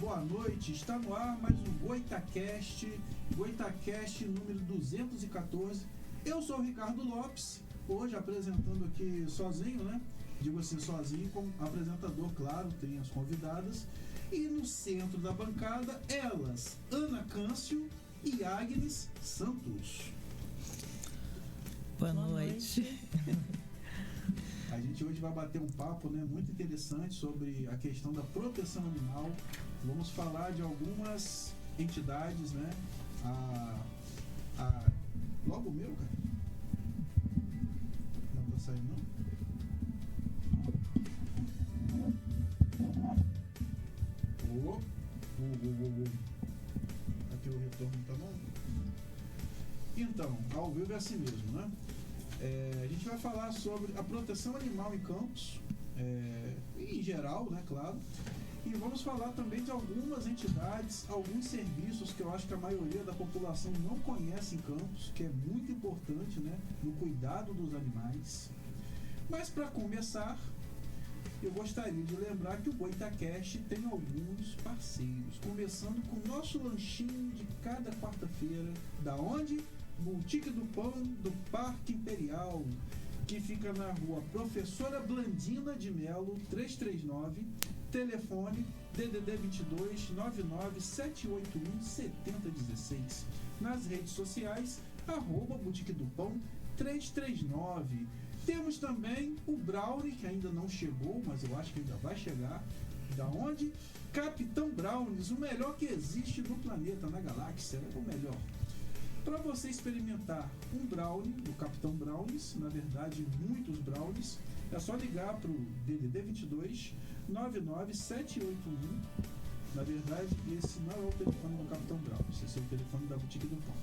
boa noite. Está no ar mais um Goitacast número 214. Eu sou o Ricardo Lopes, hoje apresentando aqui sozinho, né? Digo assim, sozinho, como apresentador, claro, tem as convidadas. E no centro da bancada, elas, Ana Câncio e Agnes Santos. Boa noite. A gente hoje vai bater um papo, né, muito interessante sobre a questão da proteção animal. Vamos falar de algumas entidades, né? Logo o meu, cara. Não tá saindo, não? Aqui o retorno tá bom? Então, ao vivo é assim mesmo, né? A gente vai falar sobre a proteção animal em campos, em geral, né, claro. E vamos falar também de algumas entidades, alguns serviços que eu acho que a maioria da população não conhece em campos, que é muito importante, né, no cuidado dos animais. Mas para começar, eu gostaria de lembrar que o Goitacast tem alguns parceiros, começando com o nosso lanchinho de cada quarta-feira, da onde? Boutique do Pão do Parque Imperial, que fica na rua Professora Blandina de Melo, 339, telefone DDD 22 99 781 7016. Nas redes sociais, @Boutique do Pão 339. Temos também o Brownie, que ainda não chegou, mas eu acho que ainda vai chegar. Da onde? Capitão Brownies, o melhor que existe no planeta, na galáxia, é o melhor. Para você experimentar um brownie, do Capitão Brownies, na verdade muitos brownies, é só ligar para o DDD 22 99 781. Na verdade, esse não é o telefone do Capitão Brownies, esse é o telefone da Boutique do Pão.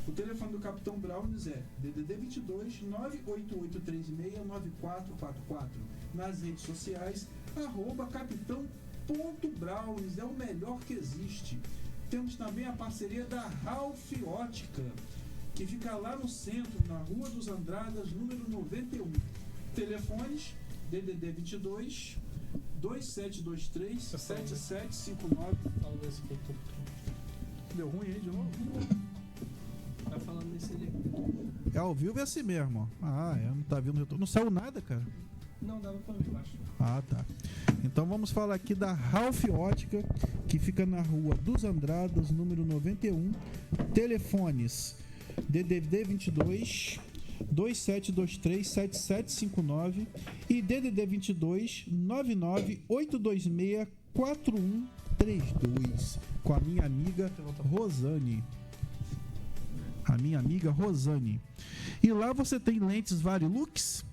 O telefone do Capitão Brownies é DDD 22 98836 9444. Nas redes sociais, @capitão.brownies, é o melhor que existe. Temos também a parceria da Ralph Ótica, que fica lá no centro, na Rua dos Andradas, número 91. Telefones DDD 22 2723 7759. Fala nesse aqui. Deu ruim aí de novo? Tá falando nesse ali. É ao vivo, é assim mesmo, ó. Não tá vindo retorno. Não saiu nada, cara. Não, dava pra ver, eu acho. Tá. Então vamos falar aqui da Ralph Ótica, que fica na Rua dos Andradas, número 91. Telefones DDD 22 2723 7759 e DDD 22 99 826 4132, com a minha amiga Rosane. E lá você tem lentes Varilux,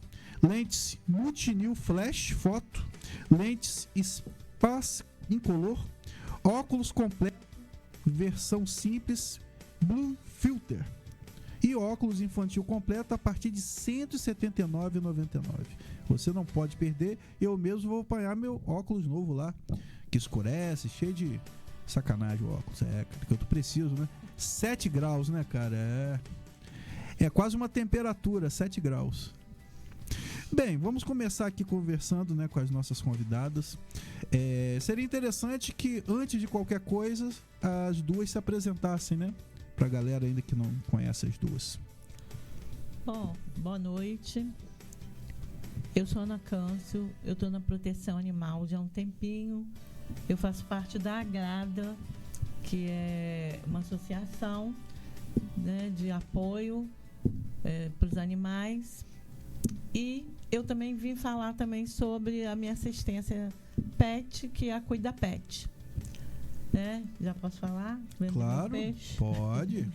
lentes Multinil Flash Foto, lentes Space Incolor, óculos completo, versão simples, Blue Filter e óculos infantil completo a partir de R$ 179,99. Você não pode perder. Eu mesmo vou apanhar meu óculos novo lá, que escurece, cheio de sacanagem o óculos. Que eu tô preciso, né? 7 graus, né, cara? É quase uma temperatura, 7 graus. Bem, vamos começar aqui conversando, né, com as nossas convidadas. Seria interessante que, antes de qualquer coisa, as duas se apresentassem, né? Pra galera ainda que não conhece as duas. Bom, boa noite. Eu sou Ana Câncio, eu estou na proteção animal já há um tempinho. Eu faço parte da Agrada, que é uma associação, né, de apoio para os animais. E eu também vim falar também sobre a minha assistência PET, que é a Cuida Pet. Né? Já posso falar? Claro, pode.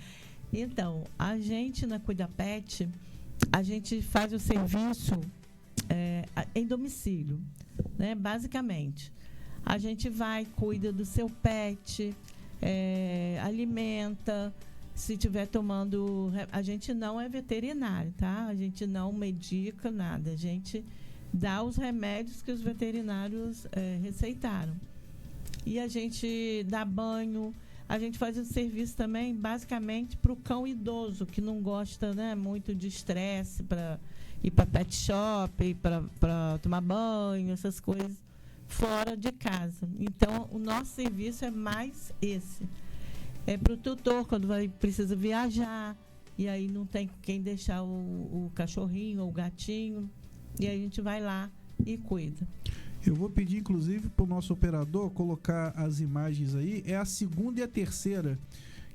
Então, a gente na Cuida Pet, a gente faz o serviço em domicílio, né? Basicamente. A gente vai, cuida do seu pet, alimenta. Se estiver tomando... A gente não é veterinário, tá? A gente não medica nada. A gente dá os remédios que os veterinários receitaram. E a gente dá banho. A gente faz o serviço também, basicamente, para o cão idoso, que não gosta, né, muito de estresse, para ir para pet shop, para tomar banho, essas coisas. fora de casa. Então, o nosso serviço é mais esse. É para o tutor, quando precisa viajar, e aí não tem quem deixar o cachorrinho ou o gatinho, e aí a gente vai lá e cuida. Eu vou pedir, inclusive, para o nosso operador colocar as imagens aí. É a segunda e a terceira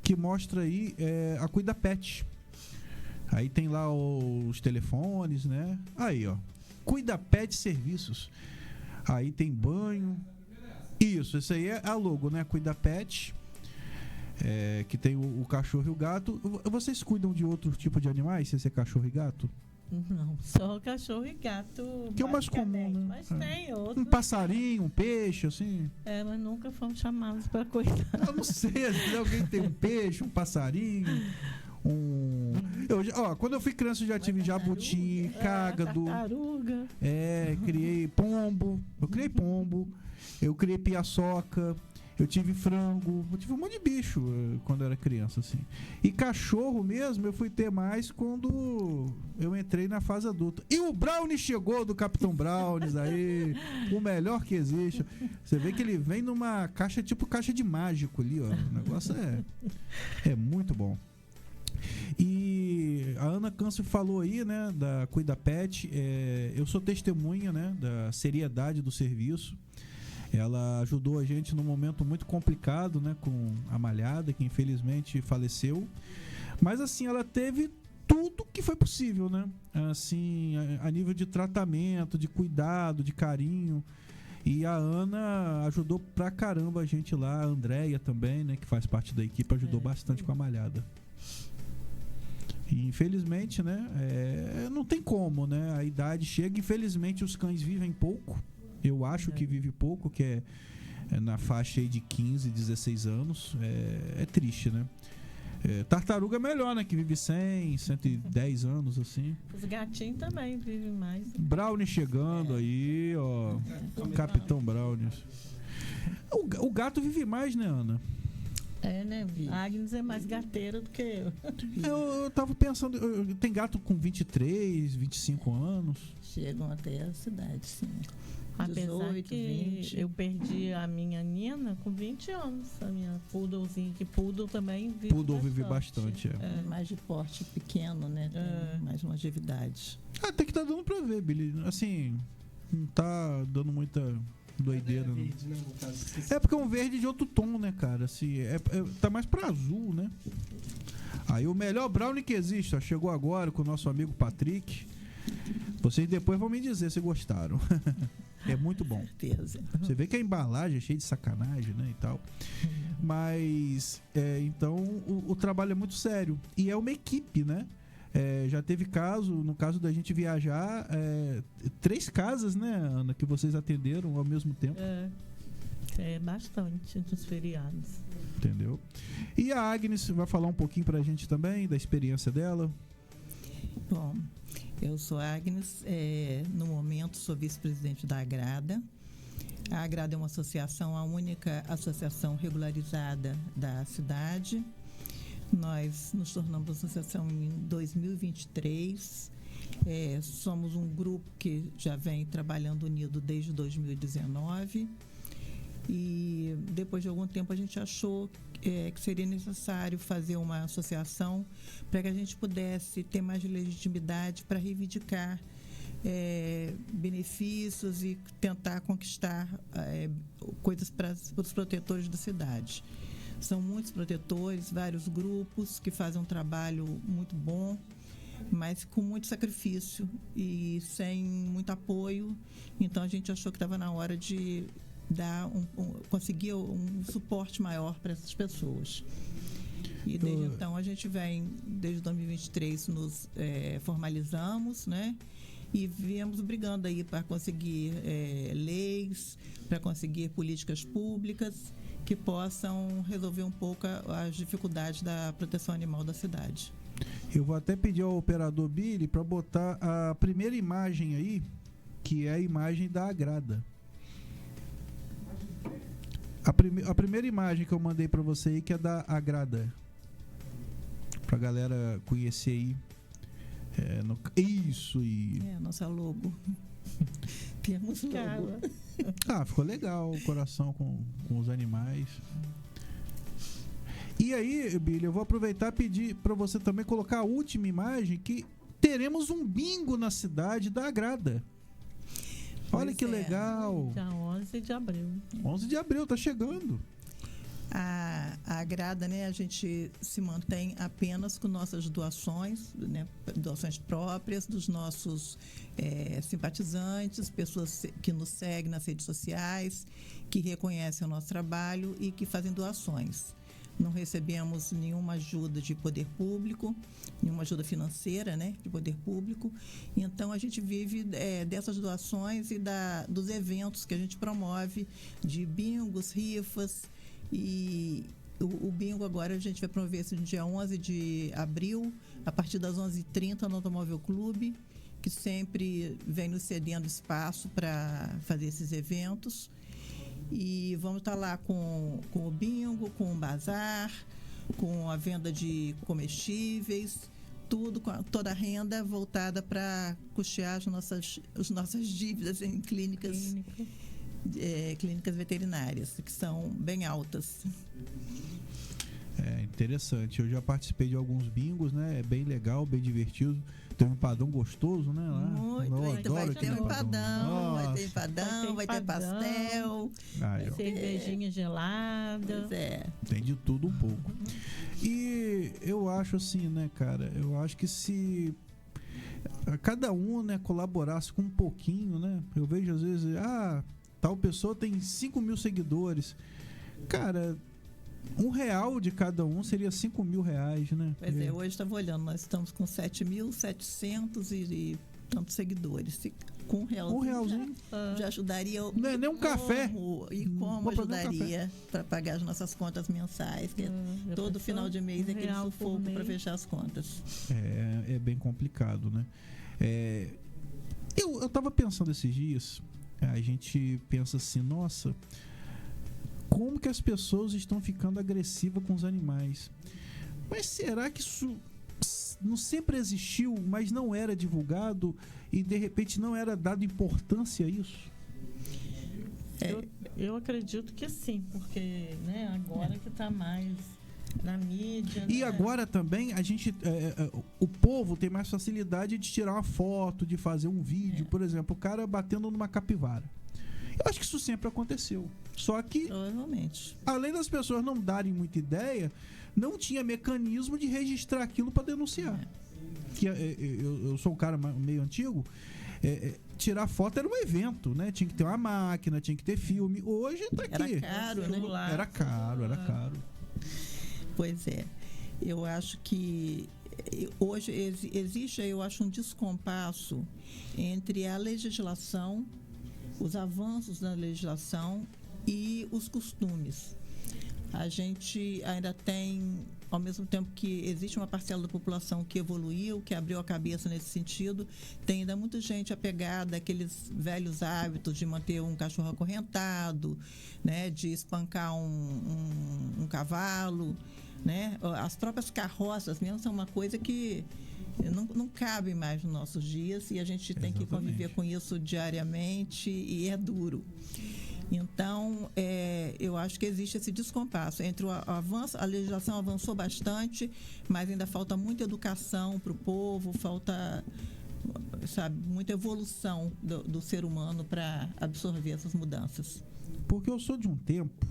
que mostra aí a Cuida Pet. Aí tem lá os telefones, né? Aí, ó. Cuida Pet Serviços. Aí tem banho. Isso, esse aí é a logo, né? Cuida Pet. Que tem o cachorro e o gato. Vocês cuidam de outro tipo de animais, sem ser cachorro e gato? Não, só cachorro e gato. Que é o mais comum, né? Mas tem outros. Um passarinho, um peixe, assim. Mas nunca fomos chamados para cuidar. Eu não sei, às vezes alguém tem um peixe, um passarinho, quando eu fui criança eu já tive jabuti, cágado. Tartaruga. Criei pombo. Eu criei piaçoca. Eu tive frango, eu tive um monte de bicho quando eu era criança, assim. E cachorro mesmo eu fui ter mais quando eu entrei na fase adulta. E o Brownie chegou do Capitão Brownies aí, o melhor que existe. Você vê que ele vem numa caixa, tipo caixa de mágico ali, ó. O negócio é muito bom. E a Ana Câncio falou aí, né, da Cuida Pet. Eu sou testemunha, né, da seriedade do serviço. Ela ajudou a gente num momento muito complicado, né, com a Malhada, que infelizmente faleceu. Mas assim, ela teve tudo que foi possível, né? Assim, a nível de tratamento, de cuidado, de carinho. E a Ana ajudou pra caramba a gente lá, a Andréia também, né, que faz parte da equipe, ajudou bastante com a Malhada. E infelizmente, né, não tem como, né? A idade chega, infelizmente os cães vivem pouco. Eu acho que vive pouco, que é na faixa aí de 15, 16 anos. É triste, né? Tartaruga é melhor, né? Que vive 100, 110 anos, assim. Os gatinhos também vivem mais. Brownie chegando aí, ó. Capitão Brownie. O gato vive mais, né, Ana? Né, Vi? A Agnes é mais gateira do que eu. Eu tava pensando, tem gato com 23, 25 anos. Chegam até a cidade, sim. Apesar 18, que 20. eu perdi a minha Nina com 20 anos. A minha poodlezinha, que poodle também vive Poodle vive bastante, Mais de porte pequeno, né? Tem mais longevidade. Até que tá dando pra ver, Billy. Assim, não tá dando muita doideira. É verde, né, no caso. É porque é um verde de outro tom, né, cara? Assim, tá mais pra azul, né? Aí o melhor brownie que existe, ó, chegou agora com o nosso amigo Patrick. Vocês depois vão me dizer se gostaram. É muito bom. Certeza. Você vê que a embalagem é cheia de sacanagem, né, e tal. Mas, então, o trabalho é muito sério. E é uma equipe, né? Já teve caso, no caso da gente viajar, 3 casas, né, Ana, que vocês atenderam ao mesmo tempo. Bastante dos feriados. Entendeu? E a Agnes vai falar um pouquinho pra gente também da experiência dela. Bom, eu sou Agnes, no momento sou vice-presidente da Agrada. A Agrada é uma associação, a única associação regularizada da cidade. Nós nos tornamos associação em 2023. Somos um grupo que já vem trabalhando unido desde 2019. E depois de algum tempo a gente achou que seria necessário fazer uma associação para que a gente pudesse ter mais legitimidade para reivindicar benefícios e tentar conquistar coisas para os protetores da cidade. São muitos protetores, vários grupos que fazem um trabalho muito bom, mas com muito sacrifício e sem muito apoio. Então a gente achou que estava na hora de conseguir um suporte maior para essas pessoas. E desde então a gente vem, desde 2023, nos formalizamos, né? E viemos brigando aí para conseguir leis, para conseguir políticas públicas que possam resolver um pouco as dificuldades da proteção animal da cidade. Eu vou até pedir ao operador Billy para botar a primeira imagem aí, que é a imagem da Agrada. A primeira imagem que eu mandei para você aí, que é da Agrada. Pra galera conhecer aí. Isso! Nossa logo. Temos logo. Ficou legal o coração com os animais. E aí, Billy, eu vou aproveitar e pedir para você também colocar a última imagem, que teremos um bingo na cidade da Agrada. Olha Pois que é. legal. Dia 11 de abril. 11 de abril, tá chegando. A Agrada, né, a gente se mantém apenas com nossas doações, né, doações próprias dos nossos simpatizantes, pessoas que nos seguem nas redes sociais, que reconhecem o nosso trabalho e que fazem doações. Não recebemos nenhuma ajuda de poder público, nenhuma ajuda financeira, né, de poder público. Então, a gente vive dessas doações e dos eventos que a gente promove, de bingos, rifas. E o bingo agora a gente vai promover esse no dia 11 de abril, a partir das 11h30 no Automóvel Clube, que sempre vem nos cedendo espaço para fazer esses eventos. E vamos estar lá com o bingo, com o bazar, com a venda de comestíveis, tudo, com toda a renda voltada para custear as nossas dívidas em clínicas veterinárias, que são bem altas. É interessante. Eu já participei de alguns bingos, né? É bem legal, bem divertido. Tem um empadão gostoso, né? Lá. Muito, Eu vai adoro ter aquele um empadão, vai ter Nossa. empadão, vai ter pastel. Ai, ó, Cervejinha gelada. Pois é. tem de tudo um pouco. E eu acho assim, né, cara? Eu acho que se cada um, né, colaborasse com um pouquinho, né? Eu vejo às vezes, tal pessoa tem 5.000 seguidores. Cara, R$1 de cada um seria R$5.000, né? Pois é, hoje estava olhando, nós estamos com 7.700 e tantos seguidores. Se com R$1. já ajudaria. Não é nem um café. E como Vou fazer um ajudaria para pagar as nossas contas mensais, que todo final de mês é aquele R$1 por sufoco para mês. fechar as contas. É bem complicado, né? Eu tava pensando esses dias, a gente pensa assim, nossa, como que as pessoas estão ficando agressivas com os animais? Mas será que isso não sempre existiu, mas não era divulgado e de repente não era dado importância a isso? Eu acredito que sim, porque né, agora que está mais na mídia. E né? agora também a gente, o povo tem mais facilidade de tirar uma foto, de fazer um vídeo, por exemplo, o cara batendo numa capivara. Eu acho que isso sempre aconteceu. Só que, Provavelmente. além das pessoas não darem muita ideia, não tinha mecanismo de registrar aquilo para denunciar. Que eu sou um cara meio antigo. Tirar foto era um evento, né? Tinha que ter uma máquina, tinha que ter filme. Hoje tá aqui. Era caro, né? Era caro. Pois é. Eu acho que hoje existe, eu acho, um descompasso entre a legislação, os avanços da legislação e os costumes. A gente ainda tem, ao mesmo tempo que existe uma parcela da população que evoluiu, que abriu a cabeça nesse sentido, tem ainda muita gente apegada àqueles velhos hábitos de manter um cachorro acorrentado, né, de espancar um cavalo, né? As próprias carroças mesmo são uma coisa que não cabe mais nos nossos dias e a gente tem que conviver com isso diariamente e é duro. Então, eu acho que existe esse descompasso entre o avanço, a legislação avançou bastante, mas ainda falta muita educação para o povo, falta, muita evolução do ser humano para absorver essas mudanças. Porque eu sou de um tempo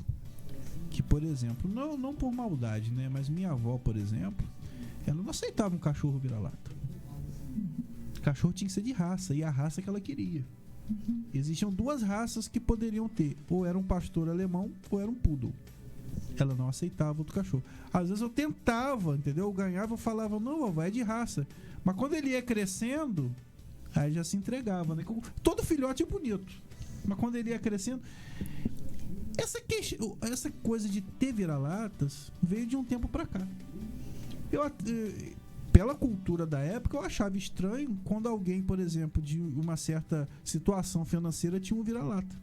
que, por exemplo, não por maldade, né? Mas minha avó, por exemplo, ela não aceitava um cachorro vira-lata. O cachorro tinha que ser de raça, e a raça que ela queria. Existiam duas raças que poderiam ter, ou era um pastor alemão ou era um poodle. Ela não aceitava outro cachorro. Às vezes eu tentava, entendeu? Eu ganhava, eu falava, não, vovó, é de raça. Mas quando ele ia crescendo, aí já se entregava, né? Todo filhote é bonito, mas quando ele ia crescendo, essa coisa de ter vira-latas veio de um tempo pra cá. Pela cultura da época, eu achava estranho quando alguém, por exemplo, de uma certa situação financeira tinha um vira-lata,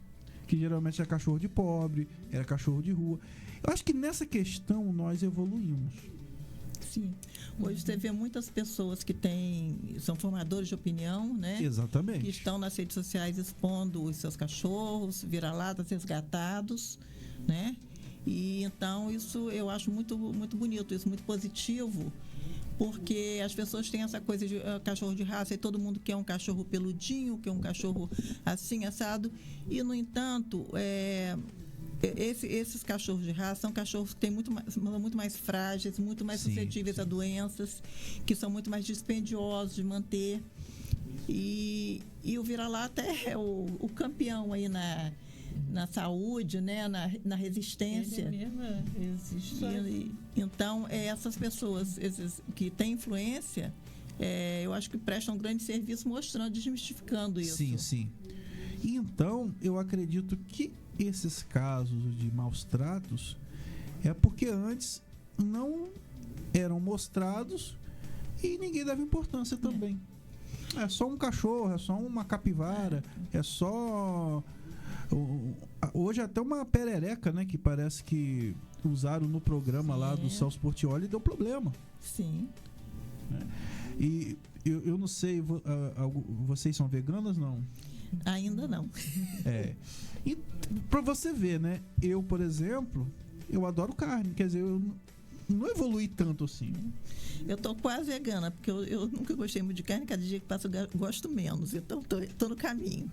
que geralmente era cachorro de pobre, era cachorro de rua. Eu acho que nessa questão nós evoluímos. Sim. Hoje você vê muitas pessoas que são formadores de opinião, né? Exatamente. Que estão nas redes sociais expondo os seus cachorros, vira-latas resgatados, né? E então isso eu acho muito, muito bonito, isso muito positivo, porque as pessoas têm essa coisa de cachorro de raça e todo mundo quer um cachorro peludinho, quer um cachorro assim, assado, e no entanto, esses cachorros de raça são cachorros que são muito mais frágeis, muito mais suscetíveis a doenças, que são muito mais dispendiosos de manter. E o vira-lata é o campeão aí na saúde, né? na resistência. Ele mesmo existe. Então, essas pessoas que têm influência, eu acho que prestam um grande serviço mostrando, desmistificando isso. Sim. Então, eu acredito que esses casos de maus tratos é porque antes não eram mostrados e ninguém dava importância também. É só um cachorro, é só uma capivara, é só... Hoje até uma perereca, né, que parece que usaram no programa lá do Celso Portiolli e deu problema. Sim. E eu não sei, vocês são veganas, não? Ainda não. E pra você ver, né? Eu, por exemplo, eu adoro carne. Quer dizer, eu não evolui tanto assim. Eu tô quase vegana, porque eu nunca gostei muito de carne. Cada dia que passa eu gosto menos. Então tô no caminho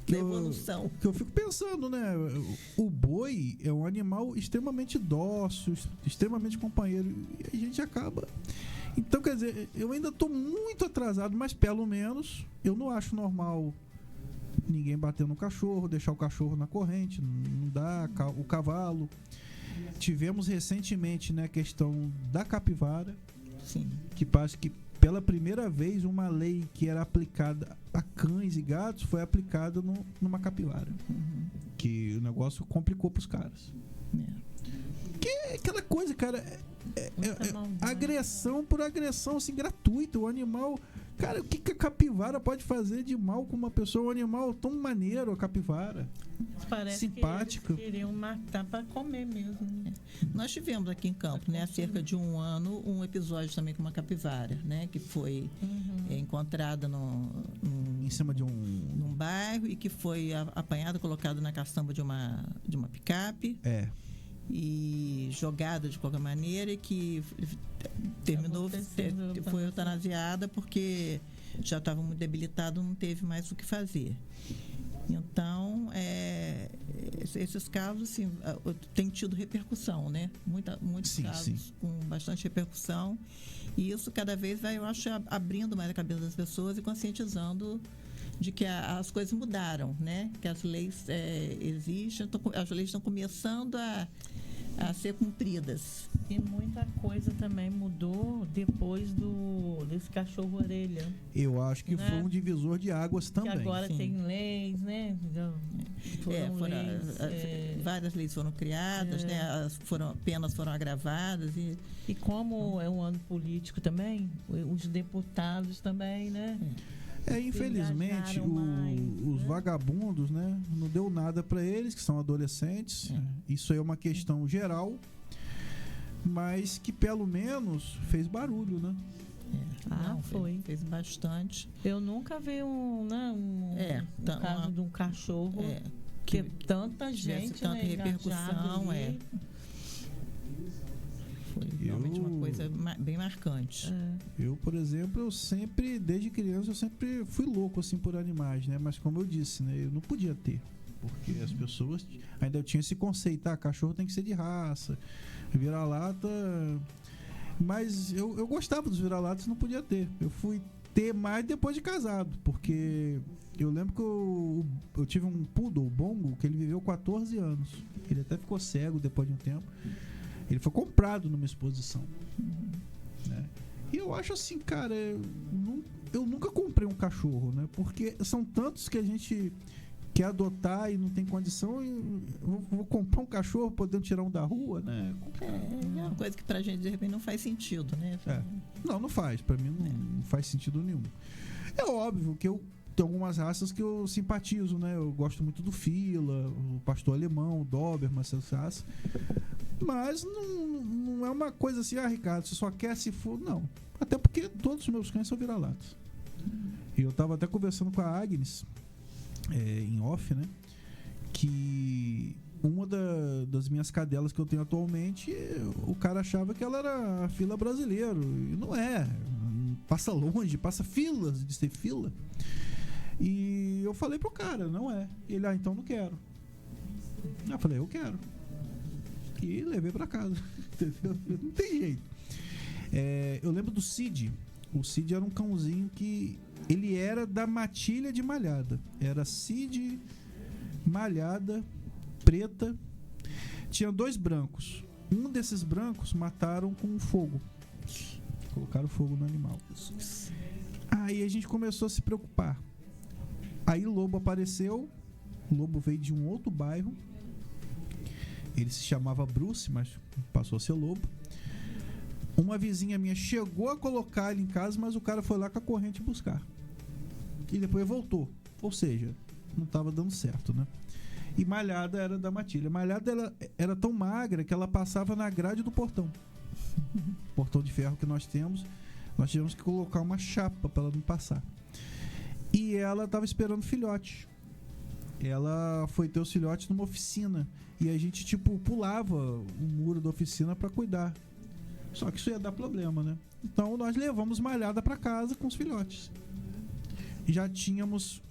da evolução. Que eu fico pensando, né? O boi é um animal extremamente dócil, extremamente companheiro. E a gente acaba... Então, quer dizer, eu ainda tô muito atrasado, mas pelo menos eu não acho normal ninguém bater no cachorro, deixar o cachorro na corrente, não dá, o cavalo. Tivemos recentemente, né, a questão da capivara. Sim. Que parece que pela primeira vez uma lei que era aplicada a cães e gatos foi aplicada numa capivara. Que o negócio complicou pros caras. Que é aquela coisa, cara, agressão por agressão, assim, gratuita. O animal... Cara, o que a capivara pode fazer de mal com uma pessoa? Um animal tão maneiro, a capivara. Parece simpática. Que eles queriam matar para comer mesmo. Nós tivemos aqui em Campos, né, há cerca de um ano, um episódio também com uma capivara, né, que foi encontrada em cima de num bairro e que foi apanhada, colocada na caçamba de uma picape. E jogada de qualquer maneira, e que foi eutanasiada porque já estava muito debilitado, não teve mais o que fazer. Então, esses casos, assim, têm tido repercussão, né? Muitos casos com bastante repercussão, e isso cada vez vai, eu acho, abrindo mais a cabeça das pessoas e conscientizando de que as coisas mudaram, né? Que as leis existem, as leis estão começando a ser cumpridas. E muita coisa também mudou depois desse cachorro-orelha. Eu acho que foi um divisor de águas também. Que agora tem leis, né? Várias leis foram criadas, né? Penas foram agravadas. E como é um ano político também, os deputados também, né? Infelizmente, os vagabundos, né, não deu nada para eles, que são adolescentes. Isso é uma questão geral, mas que pelo menos fez barulho, né? Fez bastante. Eu nunca vi um caso de um cachorro que tanta gente, tanta repercussão. Foi realmente uma coisa bem marcante. Eu, por exemplo, desde criança, eu sempre fui louco assim por animais, né? Mas como eu disse, né, eu não podia ter, porque as pessoas ainda tinham esse conceito, cachorro tem que ser de raça, vira-lata. Mas eu gostava dos vira-latas, não podia ter. Eu fui ter mais depois de casado, porque eu lembro que eu tive um poodle, bongo, que ele viveu 14 anos. Ele até ficou cego depois de um tempo. Ele foi comprado numa exposição. Né? E eu acho assim, cara, eu nunca comprei um cachorro, né? Porque são tantos que a gente quer adotar e não tem condição. E vou comprar um cachorro podendo tirar um da rua, né? É uma coisa que pra gente de repente não faz sentido, né? Não faz. Pra mim não faz sentido nenhum. É óbvio que eu tenho algumas raças que eu simpatizo, né? Eu gosto muito do Fila, o pastor alemão, o Doberman, essas raças. Mas não é uma coisa assim, Ricardo, você só quer se for. Não. Até porque todos os meus cães são vira-latas. E eu tava até conversando com a Agnes, em off, né? Que uma das minhas cadelas que eu tenho atualmente, o cara achava que ela era a fila brasileiro. E não é. Passa longe, passa filas de ser fila. E eu falei pro cara, não é. Ele, então não quero. Eu falei, eu quero. E levei pra casa. Entendeu? Não tem jeito. Eu lembro do Cid. O Cid era um cãozinho que ele era da matilha de malhada. Era Cid, malhada, preta. Tinha 2 brancos. Um desses brancos mataram com fogo. Colocaram fogo no animal. Aí a gente começou a se preocupar. Aí o lobo apareceu. O lobo veio de um outro bairro. Ele se chamava Bruce, mas passou a ser lobo. Uma vizinha minha chegou a colocar ele em casa, mas o cara foi lá com a corrente buscar. E depois voltou. Ou seja, não estava dando certo, né? E Malhada era da matilha. Malhada era tão magra que ela passava na grade do portão. Portão de ferro que nós temos. Nós tivemos que colocar uma chapa para ela não passar. E ela estava esperando filhote. Ela foi ter os filhotes numa oficina. E a gente, pulava o muro da oficina para cuidar. Só que isso ia dar problema, né? Então nós levamos Malhada para casa com os filhotes. Já tínhamos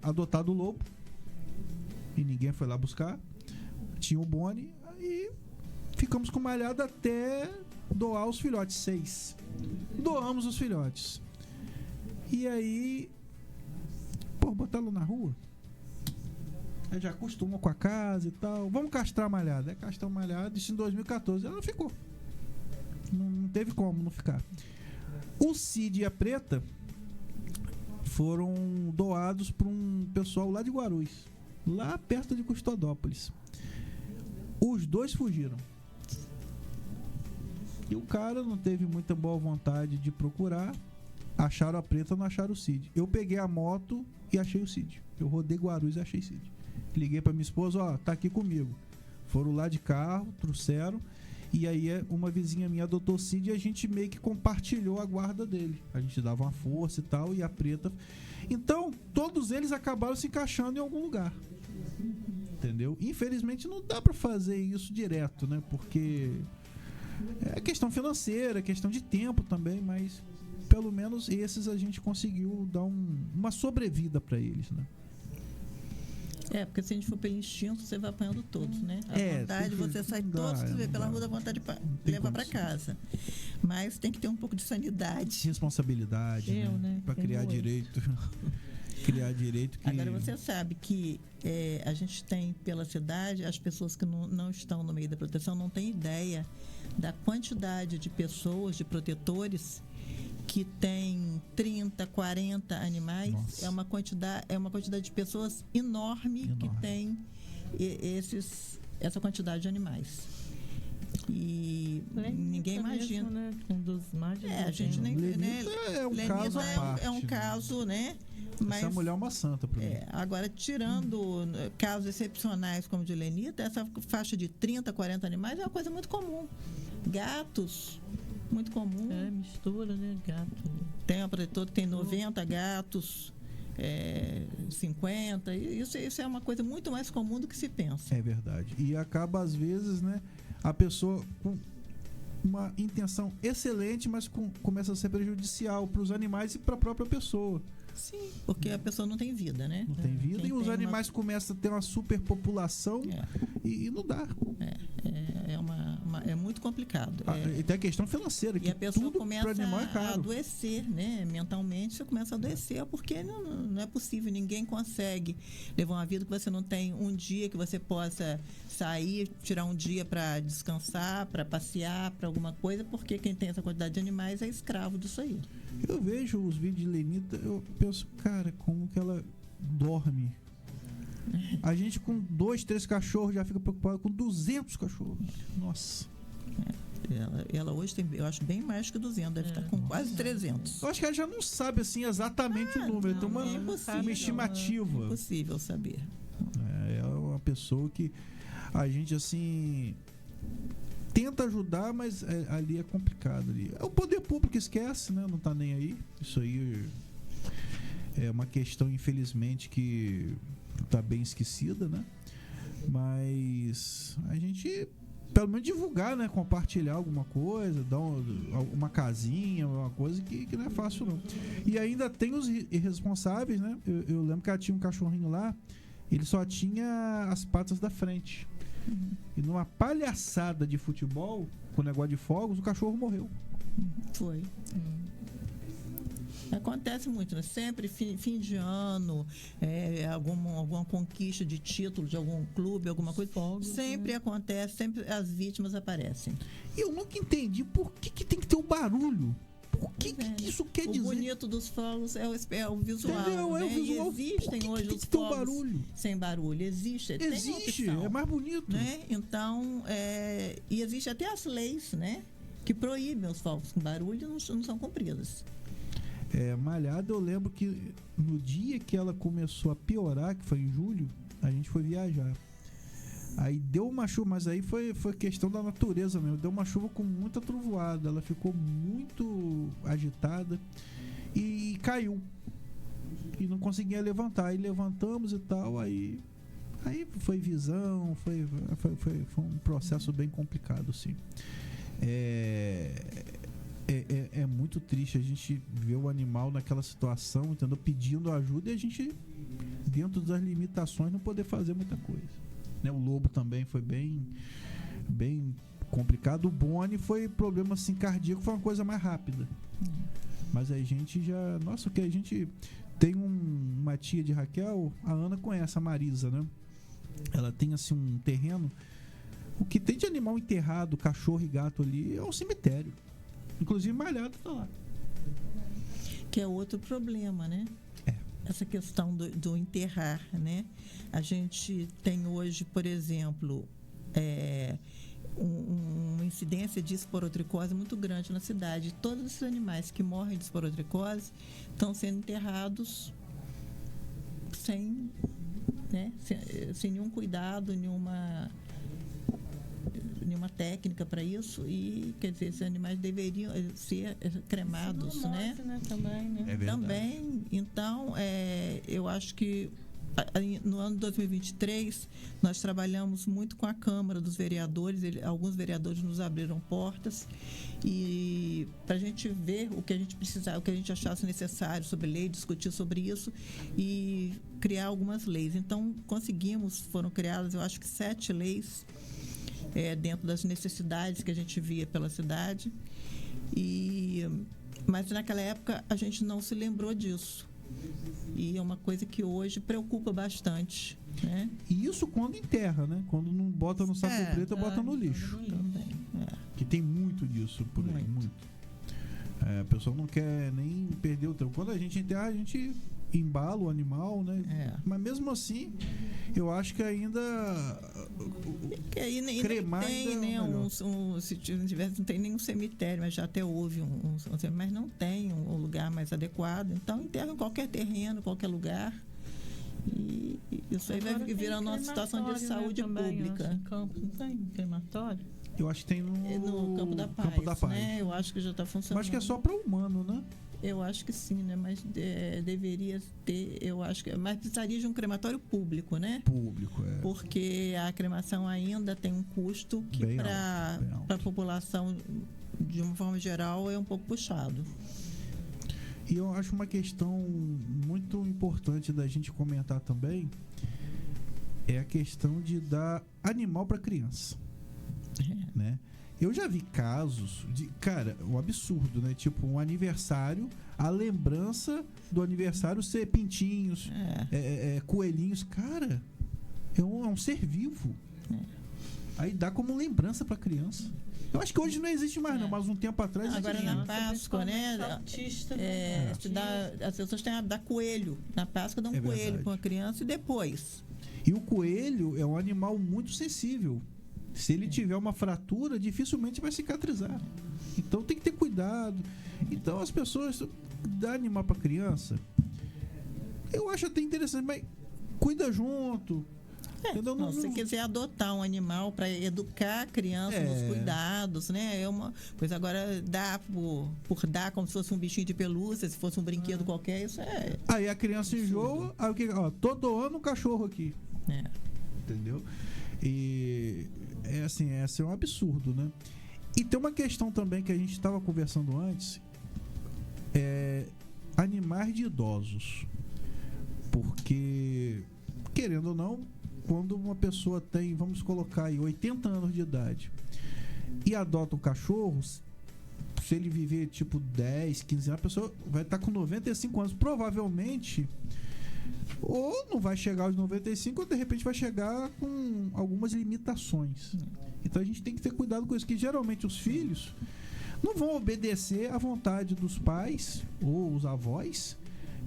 adotado o lobo. E ninguém foi lá buscar. Tinha o Boni. E ficamos com Malhada até doar os filhotes. 6. Doamos os filhotes. E aí... botá-lo na rua? Já acostumou com a casa e tal. Vamos castrar a Malhada. Castrar a Malhada. Isso em 2014. Ela ficou. Não teve como não ficar. O Cid e a Preta foram doados para um pessoal lá de Guarulhos. Lá perto de Custodópolis. Os 2 fugiram. E o cara não teve muita boa vontade de procurar. Acharam a Preta, não acharam o Cid. Eu peguei a moto e achei o Cid. Eu rodei Guarulhos e achei Cid. Liguei pra minha esposa, tá aqui comigo. Foram lá de carro, trouxeram. E aí uma vizinha minha adotou o Cid e a gente meio que compartilhou a guarda dele. A gente dava uma força e tal, e a Preta... Então, todos eles acabaram se encaixando em algum lugar. Entendeu? Infelizmente não dá pra fazer isso direto, né? Porque é questão financeira, questão de tempo também, mas pelo menos esses a gente conseguiu dar uma sobrevida pra eles, né? Porque se a gente for pelo instinto, você vai apanhando todos, né? A vontade, você sai todos, você vê pela rua da vontade de levar para casa. Mas tem que ter um pouco de sanidade. Responsabilidade, né? Para criar direito. Criar direito que... Agora, você sabe que a gente tem pela cidade, as pessoas que não estão no meio da proteção não têm ideia da quantidade de pessoas, de protetores, que tem 30, 40 animais. Nossa. É uma quantidade de pessoas enorme. Que tem essa quantidade de animais. E ninguém imagina. Mesmo, né? Um dos mais a gente nem é um caso à parte, é um caso, né? Mas essa mulher é uma santa para mim. Agora, tirando casos excepcionais como o de Lenita, essa faixa de 30, 40 animais é uma coisa muito comum. Gatos, muito comum. Mistura, né? Gato. Tem um protetor que tem 90 gatos, 50. Isso é uma coisa muito mais comum do que se pensa. É verdade. E acaba, às vezes, né? A pessoa com uma intenção excelente, mas começa a ser prejudicial para os animais e para a própria pessoa. Sim, porque a pessoa não tem vida, né? Não tem vida. E os animais começam a ter uma superpopulação e não dá. É muito complicado. E tem a questão financeira. E a pessoa começa a adoecer, né? Mentalmente você começa a adoecer, porque não é possível, ninguém consegue levar uma vida que você não tem um dia que você possa sair, tirar um dia para descansar, para passear, para alguma coisa, porque quem tem essa quantidade de animais é escravo disso aí. Eu vejo os vídeos de Lenita, eu penso, cara, como que ela dorme? A gente com 2, 3 cachorros já fica preocupado com 200 cachorros. Nossa. Ela hoje tem, eu acho, bem mais que 200, deve estar com quase 300. Eu acho que ela já não sabe assim exatamente o número, tem uma estimativa. É impossível saber. É uma pessoa que a gente assim tenta ajudar, mas ali é complicado. Ali. O poder público esquece, né? Não tá nem aí. Isso aí é uma questão, infelizmente, que tá bem esquecida, né? Mas a gente, pelo menos, divulgar, né? Compartilhar alguma coisa, dar uma casinha, uma coisa que não é fácil, não. E ainda tem os irresponsáveis, né? Eu lembro que tinha um cachorrinho lá, ele só tinha as patas da frente. E numa palhaçada de futebol, com o negócio de fogos, o cachorro morreu. Foi. Acontece muito, né? Sempre fim de ano, alguma conquista de título de algum clube, alguma coisa. Fogos, sempre acontece, sempre as vítimas aparecem. E eu nunca entendi por que tem que ter o barulho. Por que isso quer dizer? O bonito dos fogos é o visual. Entendeu? Né? É o visual. E existem hoje tem os que ter fogos barulho? sem barulho. Existe, é mais bonito. Né? Então, e existe até as leis, né? Que proíbem os fogos com barulho e não são cumpridas. Malhada, eu lembro que no dia que ela começou a piorar, que foi em julho, a gente foi viajar. Aí deu uma chuva, mas aí foi questão da natureza mesmo. Deu uma chuva com muita trovoada, ela ficou muito agitada e caiu. E não conseguia levantar. Aí levantamos e tal, aí foi visão, foi um processo bem complicado, sim. É muito triste a gente ver o animal naquela situação, entendeu? Pedindo ajuda e a gente, dentro das limitações, não poder fazer muita coisa. Né? O lobo também foi bem complicado. O Boni foi problema assim, cardíaco, foi uma coisa mais rápida. Mas a gente já... Nossa, o que a gente... Tem uma tia de Raquel, a Ana conhece, a Marisa, né? Ela tem assim um terreno. O que tem de animal enterrado, cachorro e gato ali, é um cemitério. Inclusive Malhado tá lá. Que é outro problema, né? Essa questão do enterrar, né? A gente tem hoje, por exemplo, uma incidência de esporotricose muito grande na cidade. Todos esses animais que morrem de esporotricose estão sendo enterrados sem nenhum cuidado, nenhuma técnica para isso, e quer dizer, esses animais deveriam ser cremados, né? Também, né? É verdade. Também. Então, eu acho que no ano de 2023 nós trabalhamos muito com a Câmara dos Vereadores. Alguns vereadores nos abriram portas e para a gente ver o que a gente precisava, o que a gente achasse necessário sobre lei, discutir sobre isso e criar algumas leis. Então foram criadas, eu acho que 7 leis dentro das necessidades que a gente via pela cidade, mas naquela época a gente não se lembrou disso, e é uma coisa que hoje preocupa bastante, né? E isso quando enterra, né? Quando não bota no saco preto, bota no lixo. Também, que tem muito disso por aí, muito. A pessoa não quer nem perder o tempo. Quando a gente enterra, a gente embala o animal, né? Mas mesmo assim, eu acho que ainda cremar tem, ainda né? se tivesse, não tem nenhum cemitério, mas já até houve mas não tem um lugar mais adequado. Então enterra em qualquer terreno, qualquer lugar. E isso aí vai virando uma situação de saúde pública. Em Campos não tem crematório? Eu acho que tem no Campo da Paz, né? Eu acho que já está funcionando. Mas acho que é só para humano, né? Eu acho que sim, né? Mas deveria ter, mas precisaria de um crematório público, né? Público, Porque a cremação ainda tem um custo que para a população, de uma forma geral, é um pouco puxado. E eu acho uma questão muito importante da gente comentar também é a questão de dar animal para criança, né? Eu já vi casos de, cara, um absurdo, né? Tipo, um aniversário, a lembrança do aniversário ser pintinhos, coelhinhos. Cara, é um ser vivo. Aí dá como lembrança pra criança. Eu acho que hoje não existe mais, não, mas um tempo atrás... Agora na Páscoa, né? As pessoas têm a dar coelho. Na Páscoa dá um coelho para uma criança e depois. E o coelho é um animal muito sensível. Se ele tiver uma fratura, dificilmente vai cicatrizar. Então tem que ter cuidado. Então as pessoas dão animal para criança. Eu acho até interessante, mas cuida junto. Entendeu? Não, se você quiser adotar um animal para educar a criança nos cuidados, né? É uma coisa. Agora, dar por dar como se fosse um bichinho de pelúcia, se fosse um brinquedo qualquer, isso é. Aí a criança enjoa, aí o que? Ó, tô doando um cachorro aqui. Entendeu? E é assim, é um absurdo, né? E tem uma questão também que a gente estava conversando antes, animais de idosos. Porque, querendo ou não, quando uma pessoa tem, vamos colocar aí, 80 anos de idade e adota um cachorro, se ele viver tipo 10, 15 anos, a pessoa vai estar com 95 anos. Provavelmente, ou não vai chegar aos 95, ou de repente vai chegar com algumas limitações. Então a gente tem que ter cuidado com isso, que geralmente os filhos não vão obedecer à vontade dos pais ou os avós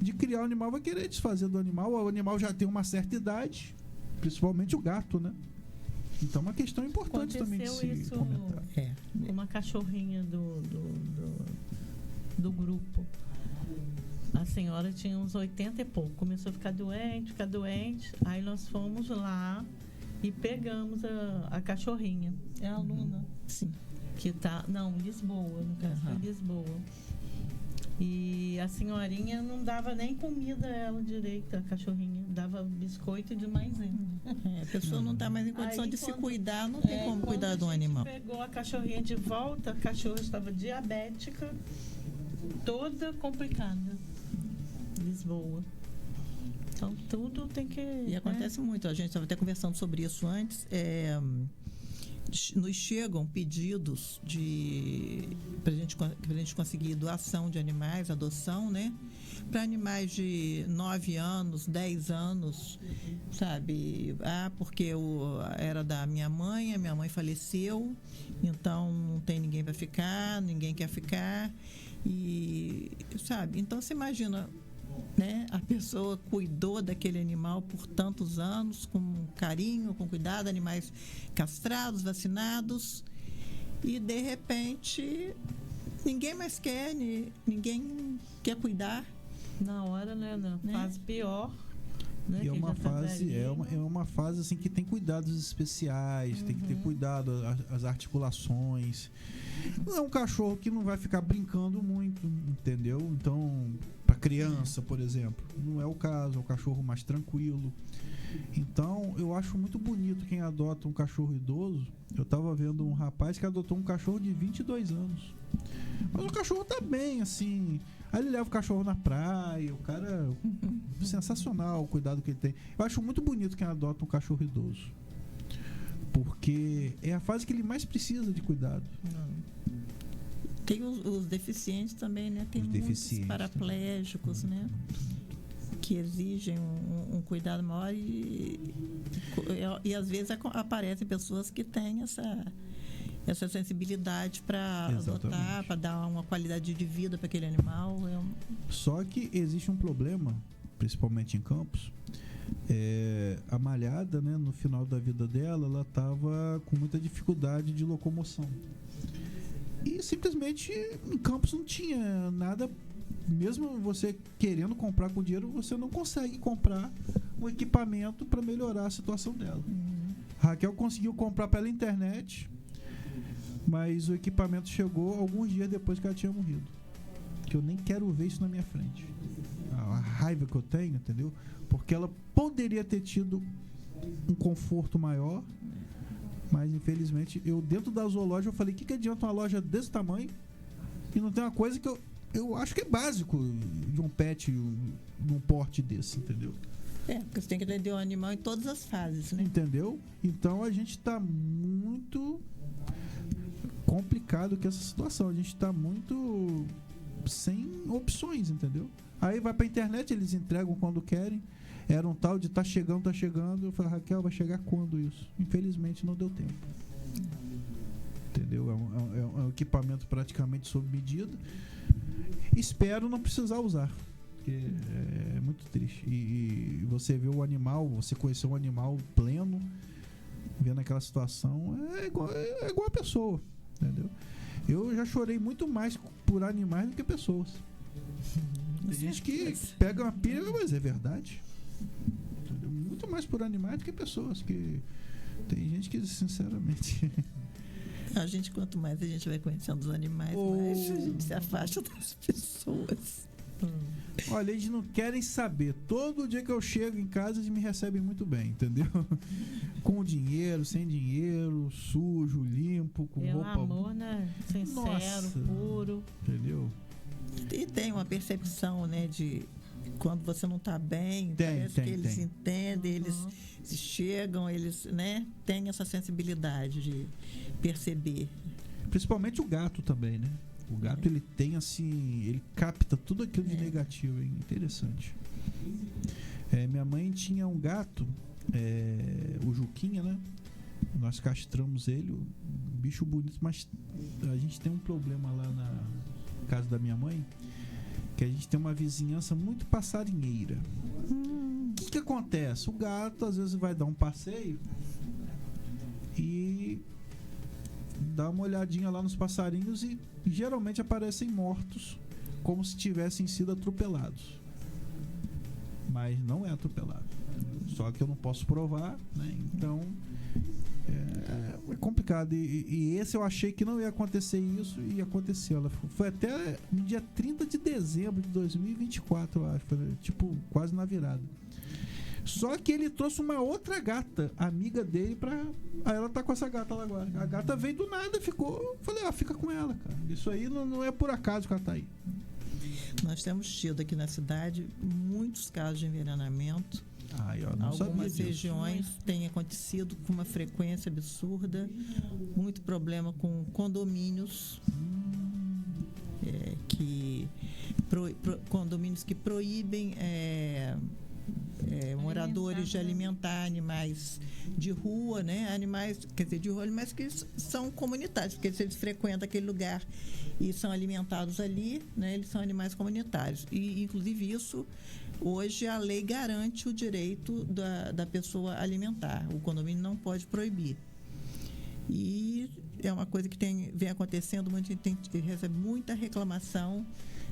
de criar o animal, vai querer desfazer do animal. O animal já tem uma certa idade, principalmente o gato, né? Então é uma questão importante também de se comentar. Uma cachorrinha do grupo. A senhora tinha uns 80 e pouco, começou a ficar doente, aí nós fomos lá e pegamos a cachorrinha. É a Luna. Sim. Que tá, não, Lisboa, no caso foi Lisboa. E a senhorinha não dava nem comida a ela direito, a cachorrinha. Dava biscoito de maisena. A pessoa não está mais em condição de se cuidar, não tem como cuidar de um animal. Pegou a cachorrinha de volta, a cachorra estava diabética, toda complicada. Lisboa. Então tudo tem que. E acontece muito, a gente estava até conversando sobre isso antes. Nos chegam pedidos para a gente conseguir doação de animais, adoção, né? Para animais de 9 anos, 10 anos, sabe? Porque era da minha mãe, a minha mãe faleceu, então não tem ninguém para ficar, ninguém quer ficar. E, sabe? Então você imagina, né? A pessoa cuidou daquele animal por tantos anos, com carinho, com cuidado, animais castrados, vacinados, e de repente ninguém mais quer, ninguém quer cuidar. Na hora, né? Na fase pior. Né? E é uma fase assim que tem cuidados especiais, tem que ter cuidado as articulações. Não é um cachorro que não vai ficar brincando muito, entendeu? Então, para criança, por exemplo, não é o caso, é um cachorro mais tranquilo. Então, eu acho muito bonito quem adota um cachorro idoso. Eu tava vendo um rapaz que adotou um cachorro de 22 anos. Mas o cachorro tá bem, assim. Aí ele leva o cachorro na praia, o cara... sensacional o cuidado que ele tem. Eu acho muito bonito quem adota um cachorro idoso. Porque é a fase que ele mais precisa de cuidado. Tem os deficientes também, né? Tem muitos paraplégicos, né? Que exigem um cuidado maior e às vezes aparecem pessoas que têm essa sensibilidade para adotar, para dar uma qualidade de vida para aquele animal. Só que existe um problema, principalmente em Campos. A malhada, né, no final da vida dela, ela estava com muita dificuldade de locomoção. E simplesmente em Campos não tinha nada. Mesmo você querendo comprar com dinheiro, você não consegue comprar um equipamento para melhorar a situação dela. Raquel conseguiu comprar pela internet, mas o equipamento chegou alguns dias depois que ela tinha morrido. Que eu nem quero ver isso na minha frente. A raiva que eu tenho, entendeu? Porque ela poderia ter tido um conforto maior, mas infelizmente eu dentro da zoológica eu falei, que adianta uma loja desse tamanho e não tem uma coisa que eu acho que é básico de um pet, de um porte desse, entendeu? Porque você tem que atender o animal em todas as fases, né? Entendeu? Então a gente está muito complicado com essa situação. A gente está muito sem opções, entendeu? Aí vai pra internet, eles entregam quando querem. Era um tal de tá chegando. Eu falei, Raquel, vai chegar quando isso? Infelizmente não deu tempo. Entendeu? É um equipamento praticamente sob medida. Espero não precisar usar, porque é muito triste. E você vê o animal, você conhecer um animal pleno, vendo aquela situação, é igual a pessoa, entendeu? Eu já chorei muito mais por animais do que pessoas. Tem gente que pega uma pilha, mas é verdade. Entendeu? Muito mais por animais do que pessoas, que tem gente que, sinceramente... A gente, quanto mais a gente vai conhecendo os animais, mais a gente se afasta das pessoas. Olha, eles não querem saber. Todo dia que eu chego em casa, eles me recebem muito bem, entendeu? Com dinheiro, sem dinheiro, sujo, limpo, com É um roupa... amor, né? Sincero, Nossa. puro. Entendeu? E tem uma percepção, né, de quando você não está bem, Tem, parece tem, que eles tem. entendem, eles chegam, eles, né, têm essa sensibilidade de perceber. Principalmente o gato também, né? O gato, ele tem assim... Ele capta tudo aquilo de negativo, hein? Interessante. Minha mãe tinha um gato, o Juquinha, né? Nós castramos ele, um bicho bonito, mas a gente tem um problema lá na casa da minha mãe, que a gente tem uma vizinhança muito passarinheira. O que acontece? O gato às vezes vai dar um passeio e dá uma olhadinha lá nos passarinhos e geralmente aparecem mortos, como se tivessem sido atropelados. Mas não é atropelado. Só que eu não posso provar, né? Então é complicado. E esse eu achei que não ia acontecer isso, e aconteceu. Ela foi até no dia 30 de dezembro de 2024, eu acho. Foi, tipo, quase na virada. Só que ele trouxe uma outra gata, amiga dele, pra... Aí ela tá com essa gata lá agora. A gata veio do nada, ficou... Falei, fica com ela, cara. Isso aí não é por acaso que ela tá aí. Nós temos tido aqui na cidade muitos casos de envenenamento. Eu não sabia Algumas disso. regiões tem acontecido com uma frequência absurda, muito problema com condomínios, condomínios que proíbem moradores de alimentar animais de rua, né? Animais que são comunitários, porque se eles frequentam aquele lugar e são alimentados ali, né? Eles são animais comunitários. E, inclusive, isso, hoje, a lei garante o direito da pessoa alimentar. O condomínio não pode proibir. E é uma coisa que vem acontecendo, muita gente recebe muita reclamação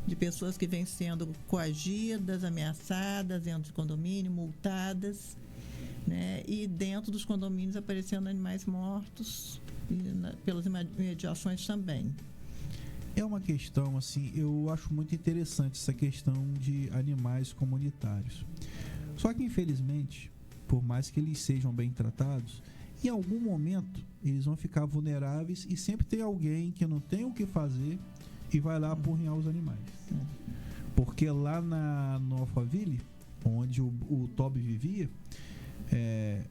de pessoas que vêm sendo coagidas, ameaçadas dentro de condomínio, multadas, né? E dentro dos condomínios aparecendo animais mortos pelas imediações também. É uma questão, assim, eu acho muito interessante essa questão de animais comunitários. Só que, infelizmente, por mais que eles sejam bem tratados, em algum momento eles vão ficar vulneráveis e sempre tem alguém que não tem o que fazer e vai lá apurrinhar os animais. Porque lá no Alphaville, onde o Toby vivia,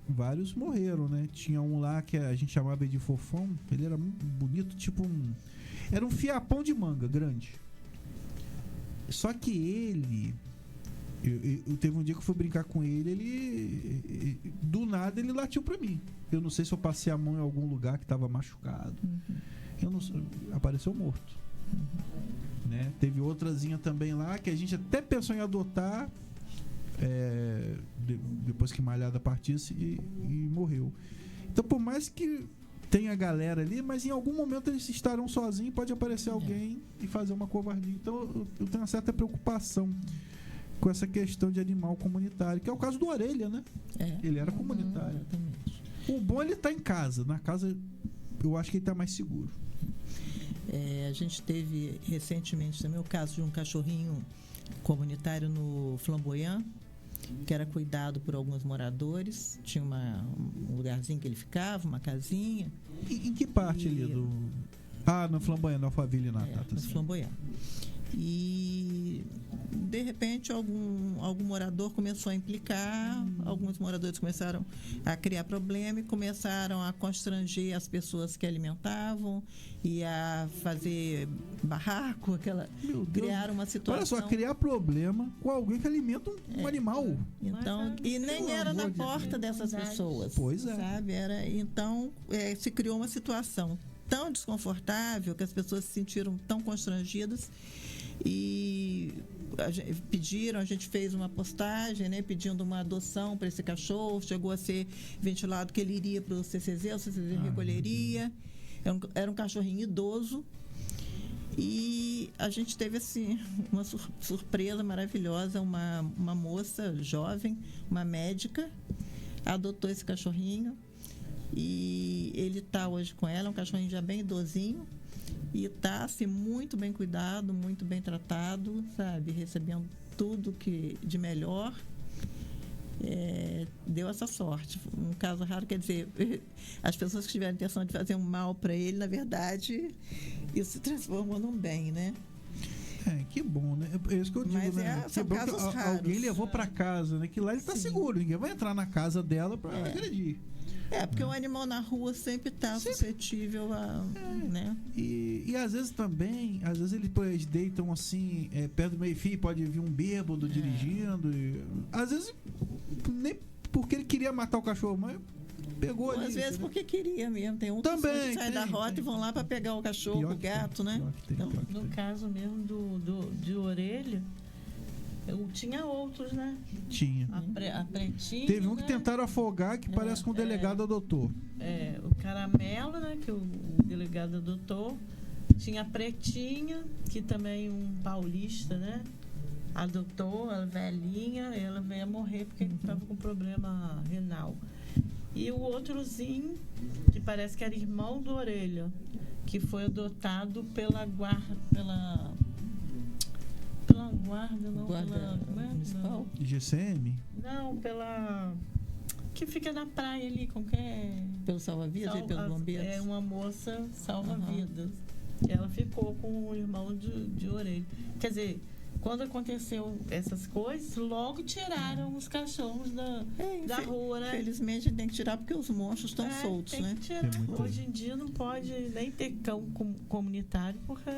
vários morreram, né? Tinha um lá que a gente chamava de fofão, ele era muito bonito, tipo era um fiapão de manga grande. Só que ele... Eu teve um dia que eu fui brincar com ele, do nada ele latiu pra mim. Eu não sei se eu passei a mão em algum lugar que estava machucado. Eu não sei, apareceu morto. Né? Teve outrazinha também lá que a gente até pensou em adotar, depois que Malhada partisse, e morreu. Então, por mais que tenha galera ali, mas em algum momento eles estarão sozinhos, pode aparecer alguém e fazer uma covardia. Então eu tenho uma certa preocupação com essa questão de animal comunitário, que é o caso do Orelha, né? Ele era comunitário. Exatamente. O bom é ele estar em casa. Na casa eu acho que ele está mais seguro. A gente teve recentemente também o caso de um cachorrinho comunitário no Flamboyant, que era cuidado por alguns moradores. Tinha um lugarzinho que ele ficava, uma casinha. Em que parte ali do... no Flamboyant, no Alphaville, no Flamboyant. E de repente algum morador começou a implicar, alguns moradores começaram a criar problema e começaram a constranger as pessoas que alimentavam e a fazer barraco, criar uma situação. Olha só, criar problema com alguém que alimenta um animal. Então, e nem era na porta dessas pessoas. Pois é. Sabe? Então, se criou uma situação tão desconfortável que as pessoas se sentiram tão constrangidas e a gente fez uma postagem, né, pedindo uma adoção para esse cachorro. Chegou a ser ventilado que ele iria para o CCZ recolheria. Era um cachorrinho idoso e a gente teve assim uma surpresa maravilhosa. Uma moça jovem, uma médica, adotou esse cachorrinho e ele está hoje com ela, é um cachorrinho já bem idosinho e está assim, muito bem cuidado, muito bem tratado, sabe? Recebendo tudo que de melhor. Deu essa sorte. Um caso raro, quer dizer, as pessoas que tiveram a intenção de fazer um mal para ele, na verdade, isso se transformou num bem, né? Que bom, né? É isso que eu digo, Mas né? são que bom casos que raros. alguém levou para casa, né? Que lá ele tá Sim. seguro, ninguém vai entrar na casa dela para agredir. Porque o animal na rua sempre está suscetível a... né? E às vezes também, eles deitam assim, perto do meio-fio, pode vir um bêbado dirigindo. Às vezes, nem porque ele queria matar o cachorro, mas pegou Ou ali. às vezes entendeu? porque queria mesmo. Tem um Também, que sai da rota e vão lá para pegar o cachorro, Pior o que tem, gato, né? pior que tem, Então, pior que No tem. caso mesmo de orelha, eu tinha outros, né? Tinha. A pretinha. Teve um que né? tentaram afogar que parece que um delegado adotou. O caramelo, né? Que o delegado adotou. Tinha a pretinha, que também um paulista, né? Adotou, ela velhinha, ela veio a morrer porque ele estava com problema renal. E o outrozinho, que parece que era irmão do Orelha, que foi adotado pela guarda, municipal? GCM? Não, pela que fica na praia ali, como que é? Pelo salva-vidas e pelos bombeiros? É uma moça salva-vidas. Ela ficou com o irmão de Orelha. Quer dizer, quando aconteceu essas coisas, logo tiraram os cachorros da rua, né? Infelizmente tem que tirar porque os monstros estão soltos, tem né? que tirar. Tem muita- Hoje em dia não pode nem ter cão comunitário, porque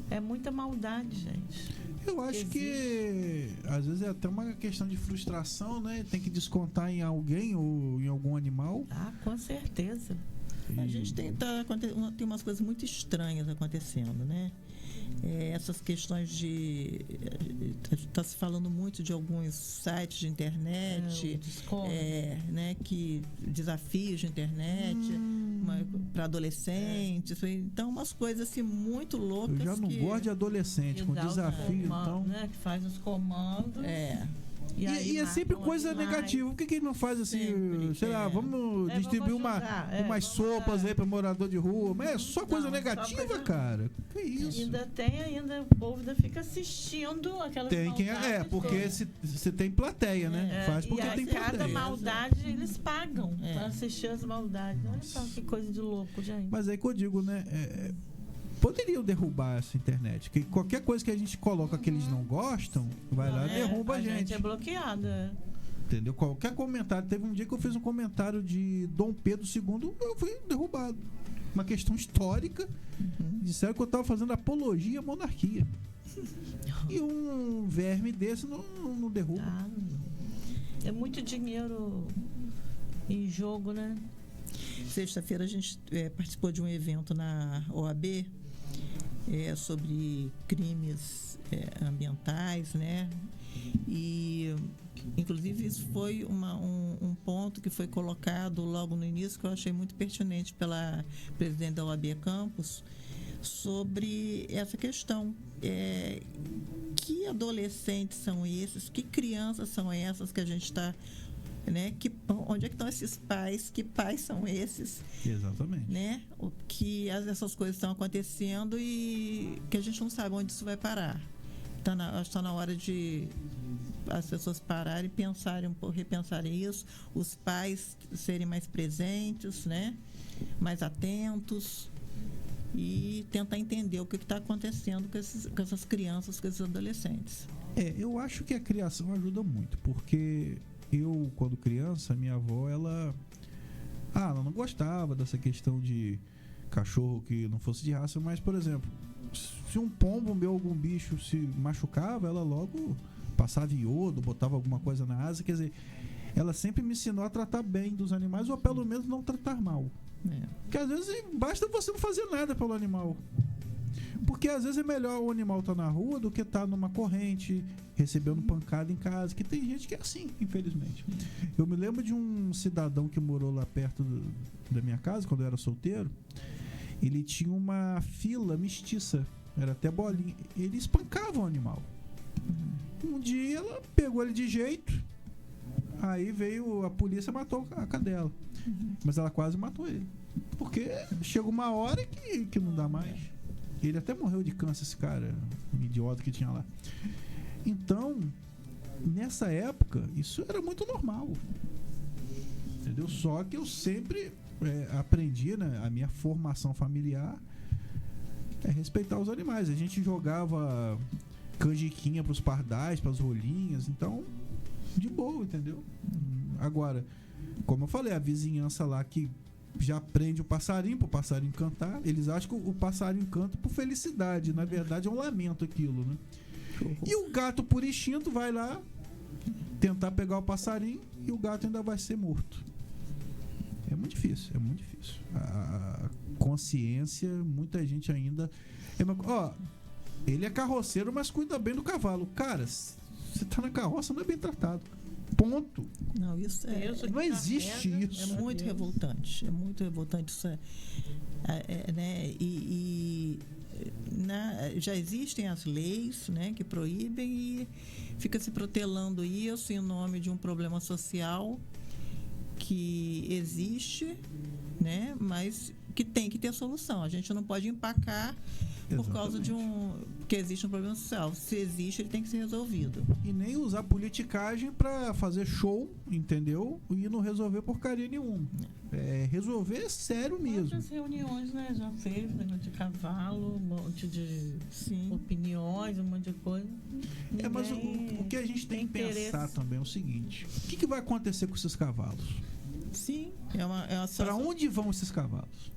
é muita maldade, gente. Eu acho que às vezes é até uma questão de frustração, né? Tem que descontar em alguém ou em algum animal. Ah, com certeza. A gente tem umas coisas muito estranhas acontecendo, né? Essas questões de... Está se falando muito de alguns sites de internet, né, que desafios de internet para adolescentes. Então, umas coisas assim muito loucas. Eu já não gosto de adolescente, com desafio, então... Né, que faz os comandos. E é sempre coisa negativa. Por que ele não faz assim, Sempre, sei lá, vamos distribuir vamos ajudar, umas vamos sopas dar. aí para morador de rua? Mas é só coisa Não, negativa, só coisa- cara. Que isso? O povo ainda fica assistindo aquelas Tem quem maldades porque todas. você tem plateia, né? Faz porque e tem cada plateia. maldade eles pagam para assistir as maldades. Olha só que coisa de louco, gente. Mas aí que eu digo, né? Poderiam derrubar essa internet. Que qualquer coisa que a gente coloca que eles não gostam, vai lá e derruba a gente. é bloqueada. Entendeu? Qualquer comentário. Teve um dia que eu fiz um comentário de Dom Pedro II, eu fui derrubado. Uma questão histórica. Disseram que eu estava fazendo apologia à monarquia. E um verme desse não derruba. É muito dinheiro em jogo, né? Sexta-feira a gente participou de um evento na OAB sobre crimes ambientais, né? E inclusive isso foi um ponto que foi colocado logo no início, que eu achei muito pertinente pela presidente da OAB Campos, sobre essa questão. Que adolescentes são esses? Que crianças são essas que a gente está... Né? Onde é que estão esses pais? Que pais são esses? Exatamente. Né? Que essas coisas estão acontecendo e que a gente não sabe onde isso vai parar. Acho que está na hora de as pessoas pararem e repensarem isso, os pais serem mais presentes, né? Mais atentos e tentar entender o que está acontecendo com essas crianças, com esses adolescentes. Eu acho que a criação ajuda muito, porque eu, quando criança, minha avó, ela não gostava dessa questão de cachorro que não fosse de raça, mas, por exemplo, se um pombo ou algum bicho se machucava, ela logo passava iodo, botava alguma coisa na asa, quer dizer, ela sempre me ensinou a tratar bem dos animais, ou pelo menos não tratar mal. Porque às vezes basta você não fazer nada pelo animal. Porque às vezes é melhor o animal estar na rua do que estar numa corrente, recebendo pancada em casa, que tem gente que é assim, infelizmente. Eu me lembro de um cidadão que morou lá perto da minha casa, quando eu era solteiro. Ele tinha uma fila mestiça, era até bolinha. Ele espancava o animal. Um dia ela pegou ele de jeito, Aí veio a polícia e matou a cadela. Mas ela quase matou ele. Porque chega uma hora que não dá mais. Ele até morreu de câncer, esse cara, um idiota que tinha lá. Então, nessa época, isso era muito normal. Entendeu? Só que eu sempre aprendi, né, a minha formação familiar é respeitar os animais. A gente jogava canjiquinha pros pardais, pras rolinhas, então, de boa, entendeu? Agora, como eu falei, a vizinhança lá que já prende o passarinho pro passarinho cantar, eles acham que o passarinho canta por felicidade, na verdade é um lamento aquilo, né? E o gato, por instinto, vai lá tentar pegar o passarinho e o gato ainda vai ser morto. É muito difícil, é muito difícil. A consciência, muita gente ainda... ele é carroceiro, mas cuida bem do cavalo. Cara, você tá na carroça, não é bem tratado. Ponto. Não, isso não existe isso. É muito revoltante. É muito revoltante isso. Né? Já existem as leis, né, que proíbem e fica se protelando isso em nome de um problema social que existe, né, mas que tem que ter solução. A gente não pode empacar por causa de que existe um problema social. Se existe, ele tem que ser resolvido. E nem usar politicagem para fazer show, entendeu? E não resolver porcaria nenhuma. Resolver sério mesmo. Quantas reuniões, né? Já fez, negócio de cavalo, um monte de opiniões, um monte de coisa. Mas o que a gente tem que pensar também é o seguinte: o que vai acontecer com esses cavalos? Sim, é uma Para onde vão esses cavalos?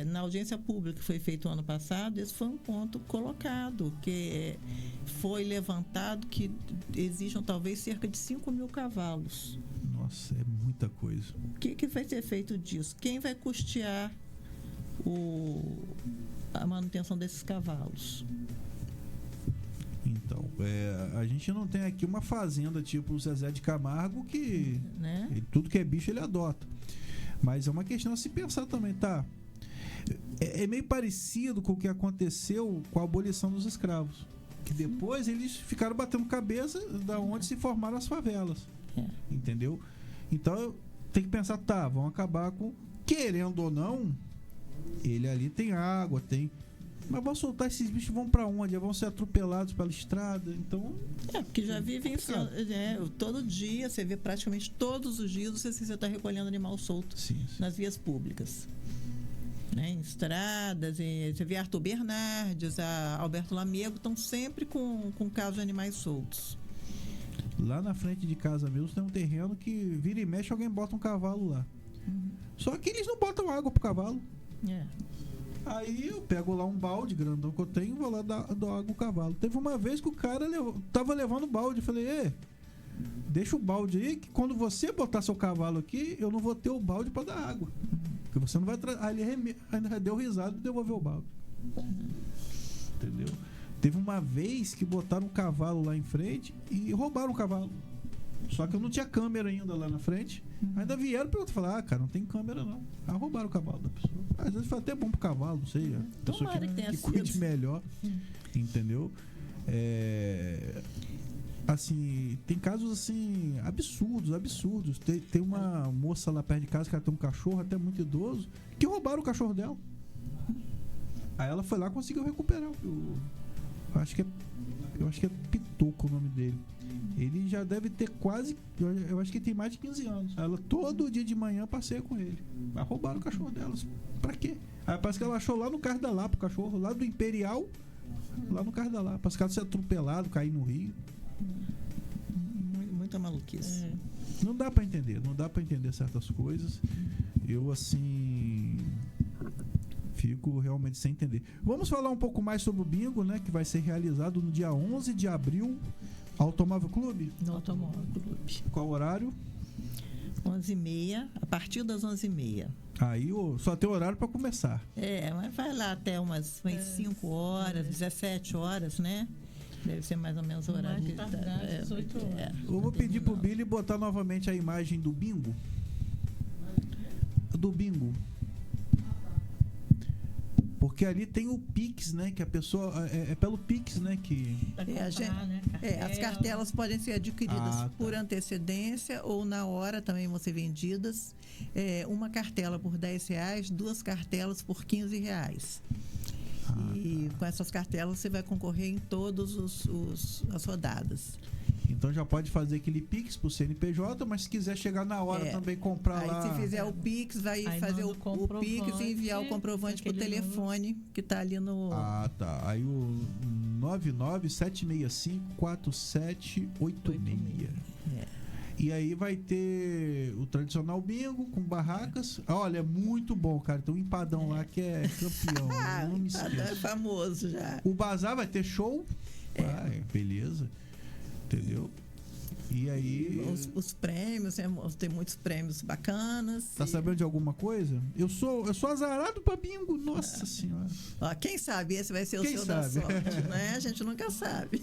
Na audiência pública que foi feita o ano passado, esse foi um ponto colocado, que foi levantado que existam talvez cerca de 5.000 cavalos. Nossa, é muita coisa. O que vai ser feito disso? Quem vai custear a manutenção desses cavalos? Então, a gente não tem aqui uma fazenda tipo o Zezé de Camargo que tudo que é bicho ele adota. Mas é uma questão a se pensar também, tá? É meio parecido com o que aconteceu com a abolição dos escravos. Que depois eles ficaram batendo cabeça da onde se formaram as favelas. Entendeu? Então, tem que pensar, tá, vão acabar com... Querendo ou não, ele ali tem água, tem... Mas vão soltar esses bichos, vão pra onde? Vão ser atropelados pela estrada, então... porque já vivem todo dia, você vê praticamente todos os dias você está recolhendo animal solto nas vias públicas. Em estradas, você vê Arthur Bernardes, Alberto Lamego, estão sempre com casos de animais soltos. Lá na frente de casa mesmo tem um terreno que vira e mexe, alguém bota um cavalo lá. Só que eles não botam água pro cavalo. Aí eu pego lá um balde grandão que eu tenho e vou lá dar água pro cavalo. Teve uma vez que o cara tava levando balde. Eu falei, deixa o balde aí, que quando você botar seu cavalo aqui, eu não vou ter o balde pra dar água. Porque você não vai trazer. Aí ele ainda deu risada e devolveu o balde. Entendeu? Teve uma vez que botaram um cavalo lá em frente e roubaram o cavalo. Só que eu não tinha câmera ainda lá na frente. Ainda vieram e perguntaram, falaram, cara, não tem câmera não. Aí roubaram o cavalo da pessoa. Às vezes foi até bom pro cavalo, não sei. A pessoa que cuide melhor. Entendeu? Assim, tem casos assim, absurdos. Tem uma moça lá perto de casa que ela tem um cachorro até muito idoso, que roubaram o cachorro dela. Aí ela foi lá e conseguiu recuperar. Eu acho que é Pitoco o nome dele. Ele já deve ter quase... Eu acho que ele tem mais de 15 anos. Ela todo dia de manhã passeia com ele. Mas roubaram o cachorro delas. Pra quê? Aí parece que ela achou lá no Carro da Lapa o cachorro. Lá do Imperial. Lá no Carro da Lapa. Parece que ela ser atropelado, cair no rio. Muita maluquice. Não dá pra entender. Não dá pra entender certas coisas. Eu, assim... fico realmente sem entender. Vamos falar um pouco mais sobre o bingo, né? Que vai ser realizado no dia 11 de abril. Automóvel Clube? No Automóvel Clube. Qual horário? 11h30, a partir das 11h30. Aí só tem horário para começar. Mas vai lá até umas 5 horas, 17 horas, né? Deve ser mais ou menos o horário. Mais tardar, 18 horas. Eu vou pedir pro Billy botar novamente a imagem do bingo. Porque ali tem o Pix, né? Que a pessoa... É pelo Pix, né? Que... Pra É, a comprar, gente- né? As cartelas podem ser adquiridas Ah, tá. por antecedência ou na hora também vão ser vendidas. Uma cartela por R$10, 2 cartelas por R$15. E com essas cartelas você vai concorrer em todas as rodadas. Então já pode fazer aquele Pix pro CNPJ, mas se quiser chegar na hora também comprar Aí lá... se fizer o Pix, vai Aí fazer manda o Pix e enviar o comprovante para o aquele telefone que está ali no... Ah, tá. Aí o 997654786. É. E aí vai ter o tradicional bingo com barracas. Olha, é muito bom, cara. Tem um empadão lá que é campeão. Não me Tá esqueço. famoso já. O bazar vai ter show. Vai, beleza. Entendeu? E aí... Os prêmios, tem muitos prêmios bacanas. Tá sabendo de alguma coisa? Eu sou azarado pra bingo. Nossa senhora. Ó, quem sabe esse vai ser o Quem seu da sabe? sorte, né? A gente nunca sabe.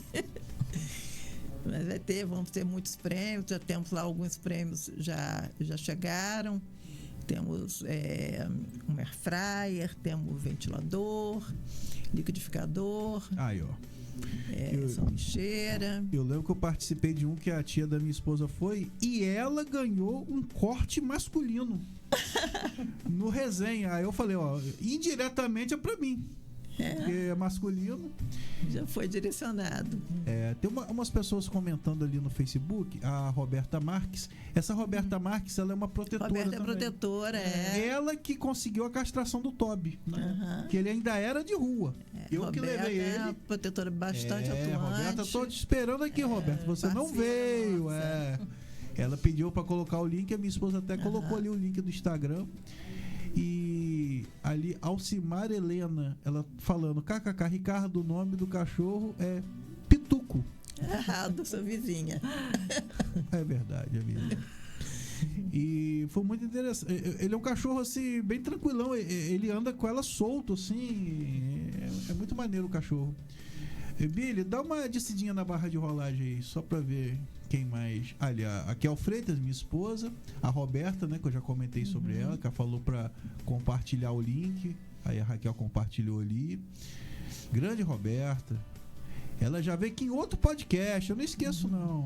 Mas vamos ter muitos prêmios, já temos lá alguns prêmios já chegaram. Temos um air fryer, temos ventilador, liquidificador, Aí, ó. sanduicheira. Eu lembro que eu participei de um que a tia da minha esposa foi e ela ganhou um corte masculino no resenha. Aí eu falei, ó, indiretamente é pra mim. Porque é masculino. Já foi direcionado. Tem umas pessoas comentando ali no Facebook, a Roberta Marques. Essa Roberta Marques, ela é uma protetora Roberta é também. protetora, Ela que conseguiu a castração do Toby, né? Aham. Que ele ainda era de rua. Eu que Roberta levei é ele. uma protetora bastante atuante. Roberta, tô te esperando aqui, Roberta. Você não parceira veio. nossa. Ela pediu para colocar o link, a minha esposa até colocou ali o link do Instagram. E ali, Alcimar Helena, ela falando, kkk, Ricardo, o nome do cachorro é Pituco. Errado, sua vizinha. É verdade, amiga. E foi muito interessante. Ele é um cachorro assim, bem tranquilão. Ele anda com ela solto, assim. É muito maneiro o cachorro. Billy, dá uma descidinha na barra de rolagem aí, só pra ver quem mais. Aliás, a Kel Freitas, minha esposa. A Roberta, né, que eu já comentei sobre ela, que ela falou pra compartilhar o link. Aí a Raquel compartilhou ali. Grande Roberta. Ela já veio aqui em outro podcast, eu não esqueço, não.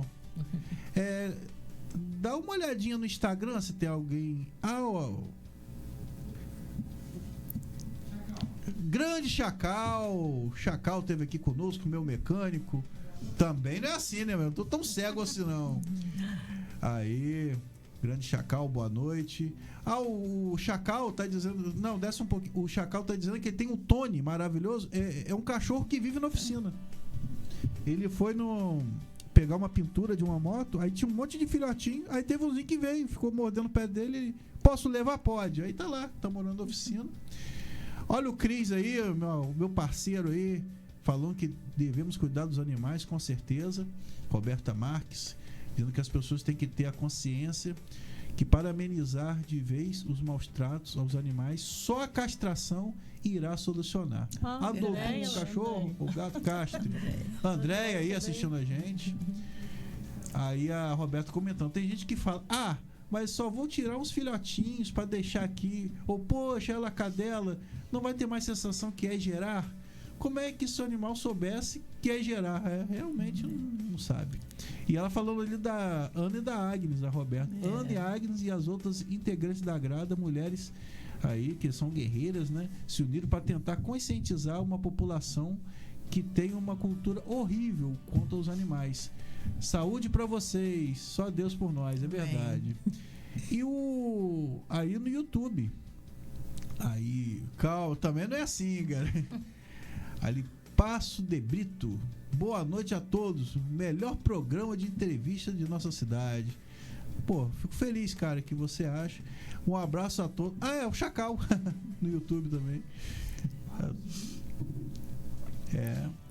Dá uma olhadinha no Instagram se tem alguém. Grande Chacal. Chacal teve aqui conosco, meu mecânico. Também não é assim, né, meu? Não tô tão cego assim, não. Aí, grande Chacal, boa noite. O Chacal tá dizendo. Não, desce um pouquinho. O Chacal tá dizendo que ele tem um Tony maravilhoso. É um cachorro que vive na oficina. Ele foi pegar uma pintura de uma moto, aí tinha um monte de filhotinho, aí teve umzinho que veio, ficou mordendo o pé dele, posso levar? Pode. Aí tá lá, tá morando na oficina. Olha o Cris aí, meu parceiro aí, falando que devemos cuidar dos animais, com certeza. Roberta Marques, dizendo que as pessoas têm que ter a consciência que para amenizar de vez os maus tratos aos animais, só a castração irá solucionar. Adotou Andréia, um cachorro, o gato castre. Andréia aí assistindo a gente. Aí a Roberta comentando, tem gente que fala, mas só vou tirar uns filhotinhos para deixar aqui, ou poxa, ela cadela, não vai ter mais sensação que é gerar? Como é que se o animal soubesse que é gerar? Realmente não sabe. E ela falando ali da Ana e da Agnes, a Roberta. Ana e Agnes e as outras integrantes da Grada, mulheres aí que são guerreiras, né? Se uniram para tentar conscientizar uma população que tem uma cultura horrível contra os animais. Saúde para vocês, só Deus por nós, é verdade. E aí no YouTube, aí, calma, também não é assim, cara. Ali, Passo de Brito, boa noite a todos, melhor programa de entrevista de nossa cidade. Pô, fico feliz, cara, que você acha. Um abraço a todos. É o Chacal no YouTube também.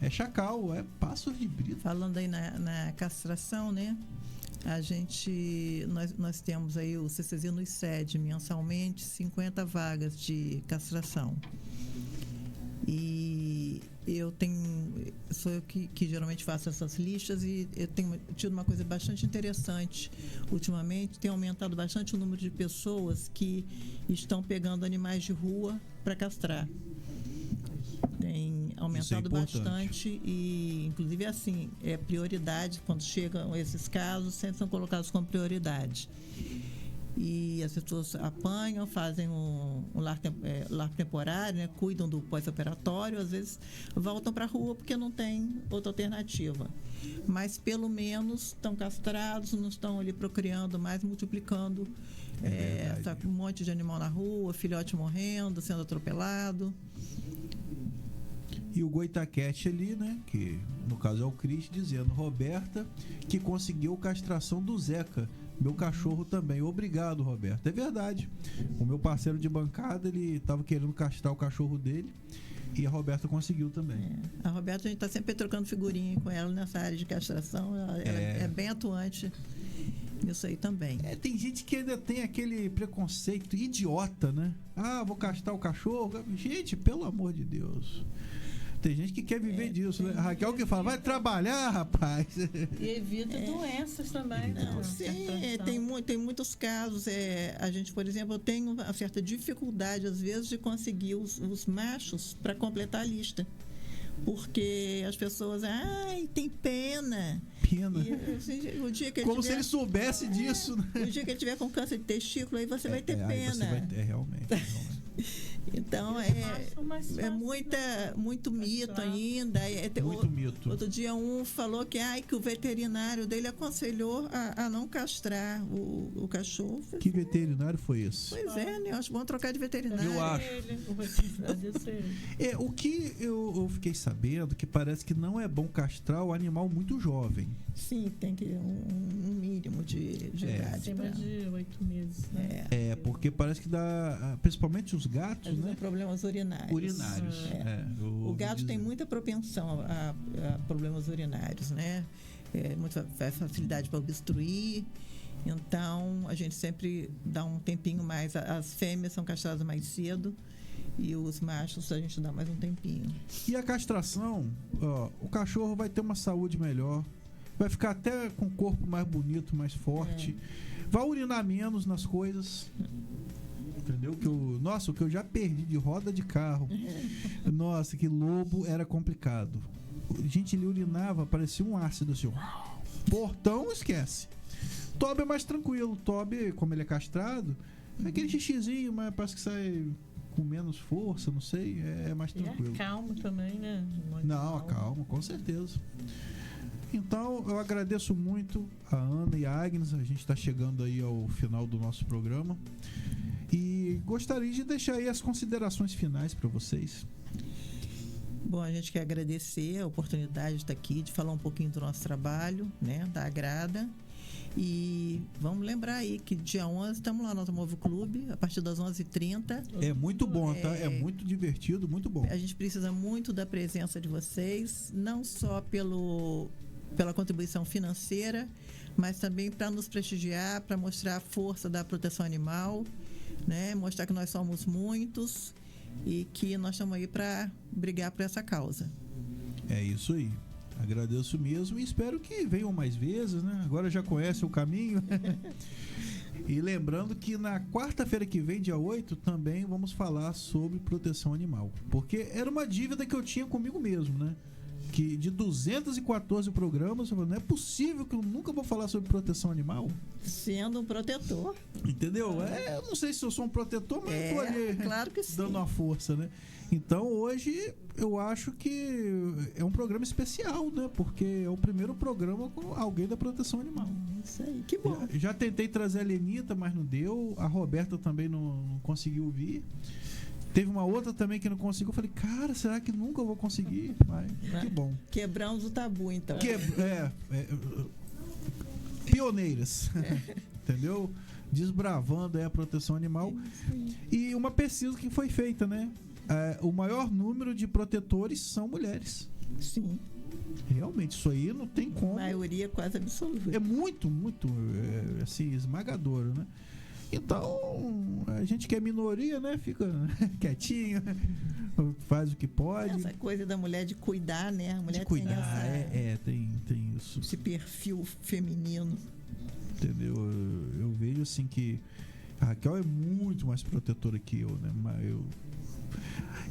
É Chacal, é Passos de Brito. Falando aí na castração, né? Nós temos aí o CCZ nos cede mensalmente 50 vagas de castração. E sou eu que geralmente faço essas listas e eu tenho tido uma coisa bastante interessante. Ultimamente tem aumentado bastante o número de pessoas que estão pegando animais de rua para castrar. aumentando importante. bastante e, inclusive, assim, é prioridade. Quando chegam esses casos, sempre são colocados como prioridade. E as pessoas apanham, fazem um lar temporário, né? Cuidam do pós-operatório, às vezes voltam para a rua porque não tem outra alternativa. Mas, pelo menos, estão castrados, não estão ali procriando mais, multiplicando um monte de animal na rua, filhote morrendo, sendo atropelado. E o Goitaquete ali, né, que no caso é o Cris, dizendo: Roberta, que conseguiu castração do Zeca, meu cachorro também. Obrigado, Roberta. É verdade. O meu parceiro de bancada, ele estava querendo castrar o cachorro dele e a Roberta conseguiu também. A Roberta, a gente está sempre trocando figurinha com ela nessa área de castração. Ela é bem atuante nisso aí também. Tem gente que ainda tem aquele preconceito idiota, né? Ah, vou castrar o cachorro. Gente, pelo amor de Deus. Tem gente que quer viver disso, né? A Raquel que fala, vai trabalhar, rapaz. E evita doenças também. Não, sim, tem muitos casos. A gente, por exemplo, eu tenho uma certa dificuldade, às vezes, de conseguir os machos para completar a lista. Porque as pessoas, tem pena. Pena. E, o dia que como se ele soubesse disso, né? O dia que ele tiver com câncer de testículo, aí você vai ter pena. Aí você vai ter, realmente. Então, muito mito ainda. Muito mito. Outro dia falou que o veterinário dele aconselhou a não castrar o cachorro. Que veterinário foi esse? Pois né? Acho bom trocar de veterinário. Eu acho. O que eu fiquei sabendo que parece que não é bom castrar o animal muito jovem. Sim, tem que um mínimo de idade. Acima de 8 meses, né? Porque parece que dá, principalmente os gatos, né? Problemas urinários. O gato tem muita propensão a problemas urinários, né? Muita facilidade para obstruir. Então, a gente sempre dá um tempinho mais. As fêmeas são castradas mais cedo e os machos a gente dá mais um tempinho. E a castração, o cachorro vai ter uma saúde melhor, vai ficar até com o corpo mais bonito, mais forte, vai urinar menos nas coisas. Entendeu? O que eu já perdi de roda de carro. Nossa, que lobo era complicado. Gente, ele urinava, parecia um ácido assim. Portão, esquece. Toby é mais tranquilo. Toby, como ele é castrado, é aquele xixizinho, mas parece que sai com menos força, não sei. É mais tranquilo. E acalma também, né? Não, acalma, com certeza. Então, eu agradeço muito a Ana e a Agnes. A gente está chegando aí ao final do nosso programa. E gostaria de deixar aí as considerações finais para vocês. Bom, a gente quer agradecer a oportunidade de estar aqui, de falar um pouquinho do nosso trabalho, né, da Agrada. E vamos lembrar aí que dia 11 estamos lá no Automóvel Clube, a partir das 11h30. É muito bom, tá? É muito divertido, muito bom. A gente precisa muito da presença de vocês, não só pela contribuição financeira, mas também para nos prestigiar, para mostrar a força da proteção animal, né? Mostrar que nós somos muitos e que nós estamos aí para brigar por essa causa. É isso aí. Agradeço mesmo e espero que venham mais vezes, né? Agora já conhece o caminho. E lembrando que na quarta-feira que vem, dia 8, também vamos falar sobre proteção animal. Porque era uma dívida que eu tinha comigo mesmo, né? Que de 214 programas, eu falei, não é possível que eu nunca vou falar sobre proteção animal. Sendo um protetor. Entendeu? Eu não sei se eu sou um protetor, mas eu tô ali, claro que sim, dando uma força, né? Então hoje eu acho que é um programa especial, né? Porque é o primeiro programa com alguém da proteção animal. Isso aí, que bom. Já tentei trazer a Lenita, mas não deu. A Roberta também não conseguiu vir. Teve uma outra também que não conseguiu. Eu falei, cara, será que nunca eu vou conseguir? Mas que bom. Quebramos o tabu, então. Pioneiras. Entendeu? Desbravando a proteção animal. E uma pesquisa que foi feita, né? O maior número de protetores são mulheres. Sim. Realmente, isso aí não tem como. A maioria quase absoluta. É muito, assim, esmagador, né? Então, a gente que é minoria, né? Fica quietinho, faz o que pode. Essa coisa da mulher de cuidar, né? A mulher de cuidar, tem isso. Esse perfil feminino. Entendeu? Eu vejo assim que a Raquel é muito mais protetora que eu, né? Mas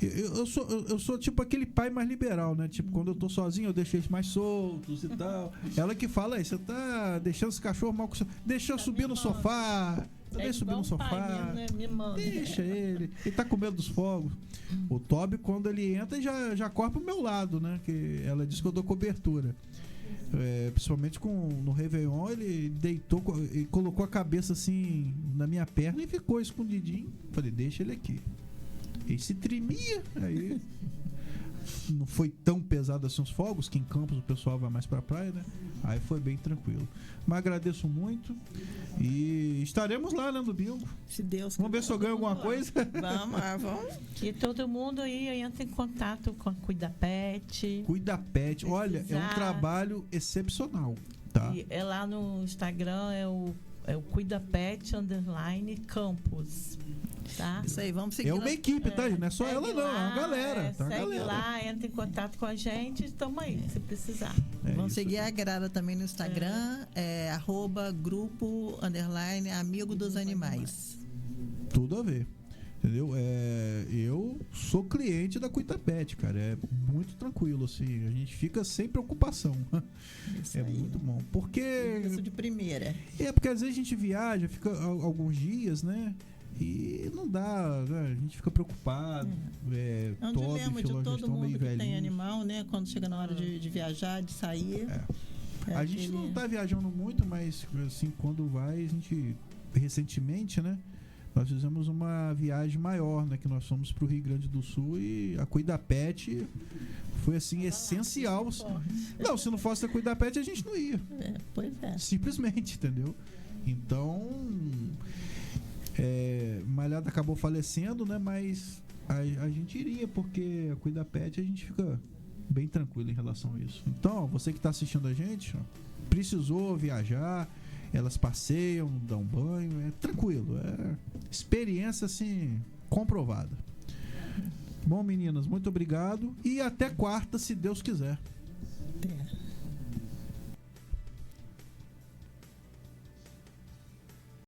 Eu sou tipo aquele pai mais liberal, né? Tipo, quando eu tô sozinho, eu deixo eles mais soltos e tal. Ela que fala aí, você tá deixando esse cachorro mal com deixa eu subir no sofá. Deixa eu subir no sofá. Deixa ele. Ele tá com medo dos fogos. O Toby, quando ele entra, já corre pro meu lado, né? Que ela diz que eu dou cobertura. Principalmente no Réveillon, ele deitou e colocou a cabeça assim na minha perna e ficou escondidinho. Falei, deixa ele aqui. Ele se tremia, aí não foi tão pesado assim os fogos, que em Campos o pessoal vai mais pra praia, né? Aí foi bem tranquilo. Mas agradeço muito e estaremos lá, né, no bingo. Se Deus Vamos ver se eu ganho alguma coisa. Vamos. E todo mundo aí entra em contato com a Cuida Pet. Cuida Pet, olha, é um trabalho excepcional, tá? E lá no Instagram é o Cuida Pet _Campos. Tá? Isso aí, vamos seguir. É uma equipe, tá? Não é só ela, não. É uma galera. Tá, segue galera. lá, entra em contato com a gente. Estamos aí, se precisar. Vamos seguir a Grada também no Instagram. @grupo _amigo dos animais. Tudo a ver. Entendeu? Eu sou cliente da Cuida Pet, cara. É muito tranquilo, assim. A gente fica sem preocupação. Isso é aí. muito bom. Porque. Isso de primeira. Porque às vezes a gente viaja, fica alguns dias, né? E não dá, né? A gente fica preocupado. É um dilema de todo mundo que tem animal, né? Quando chega na hora de viajar, de sair. A gente não tá viajando muito, mas assim, quando vai, a gente recentemente, né? Nós fizemos uma viagem maior, né? Que nós fomos pro Rio Grande do Sul e a Cuida Pet foi assim, essencial. Não, se não fosse a Cuida Pet, a gente não ia. Pois é. Simplesmente, entendeu? Então, Malhada acabou falecendo, né? Mas a gente iria, porque a Cuida Pet a gente fica bem tranquilo em relação a isso. Então, você que está assistindo a gente, precisou viajar, elas passeiam, dão banho, é tranquilo, é experiência assim comprovada. Bom, meninas, muito obrigado e até quarta, se Deus quiser.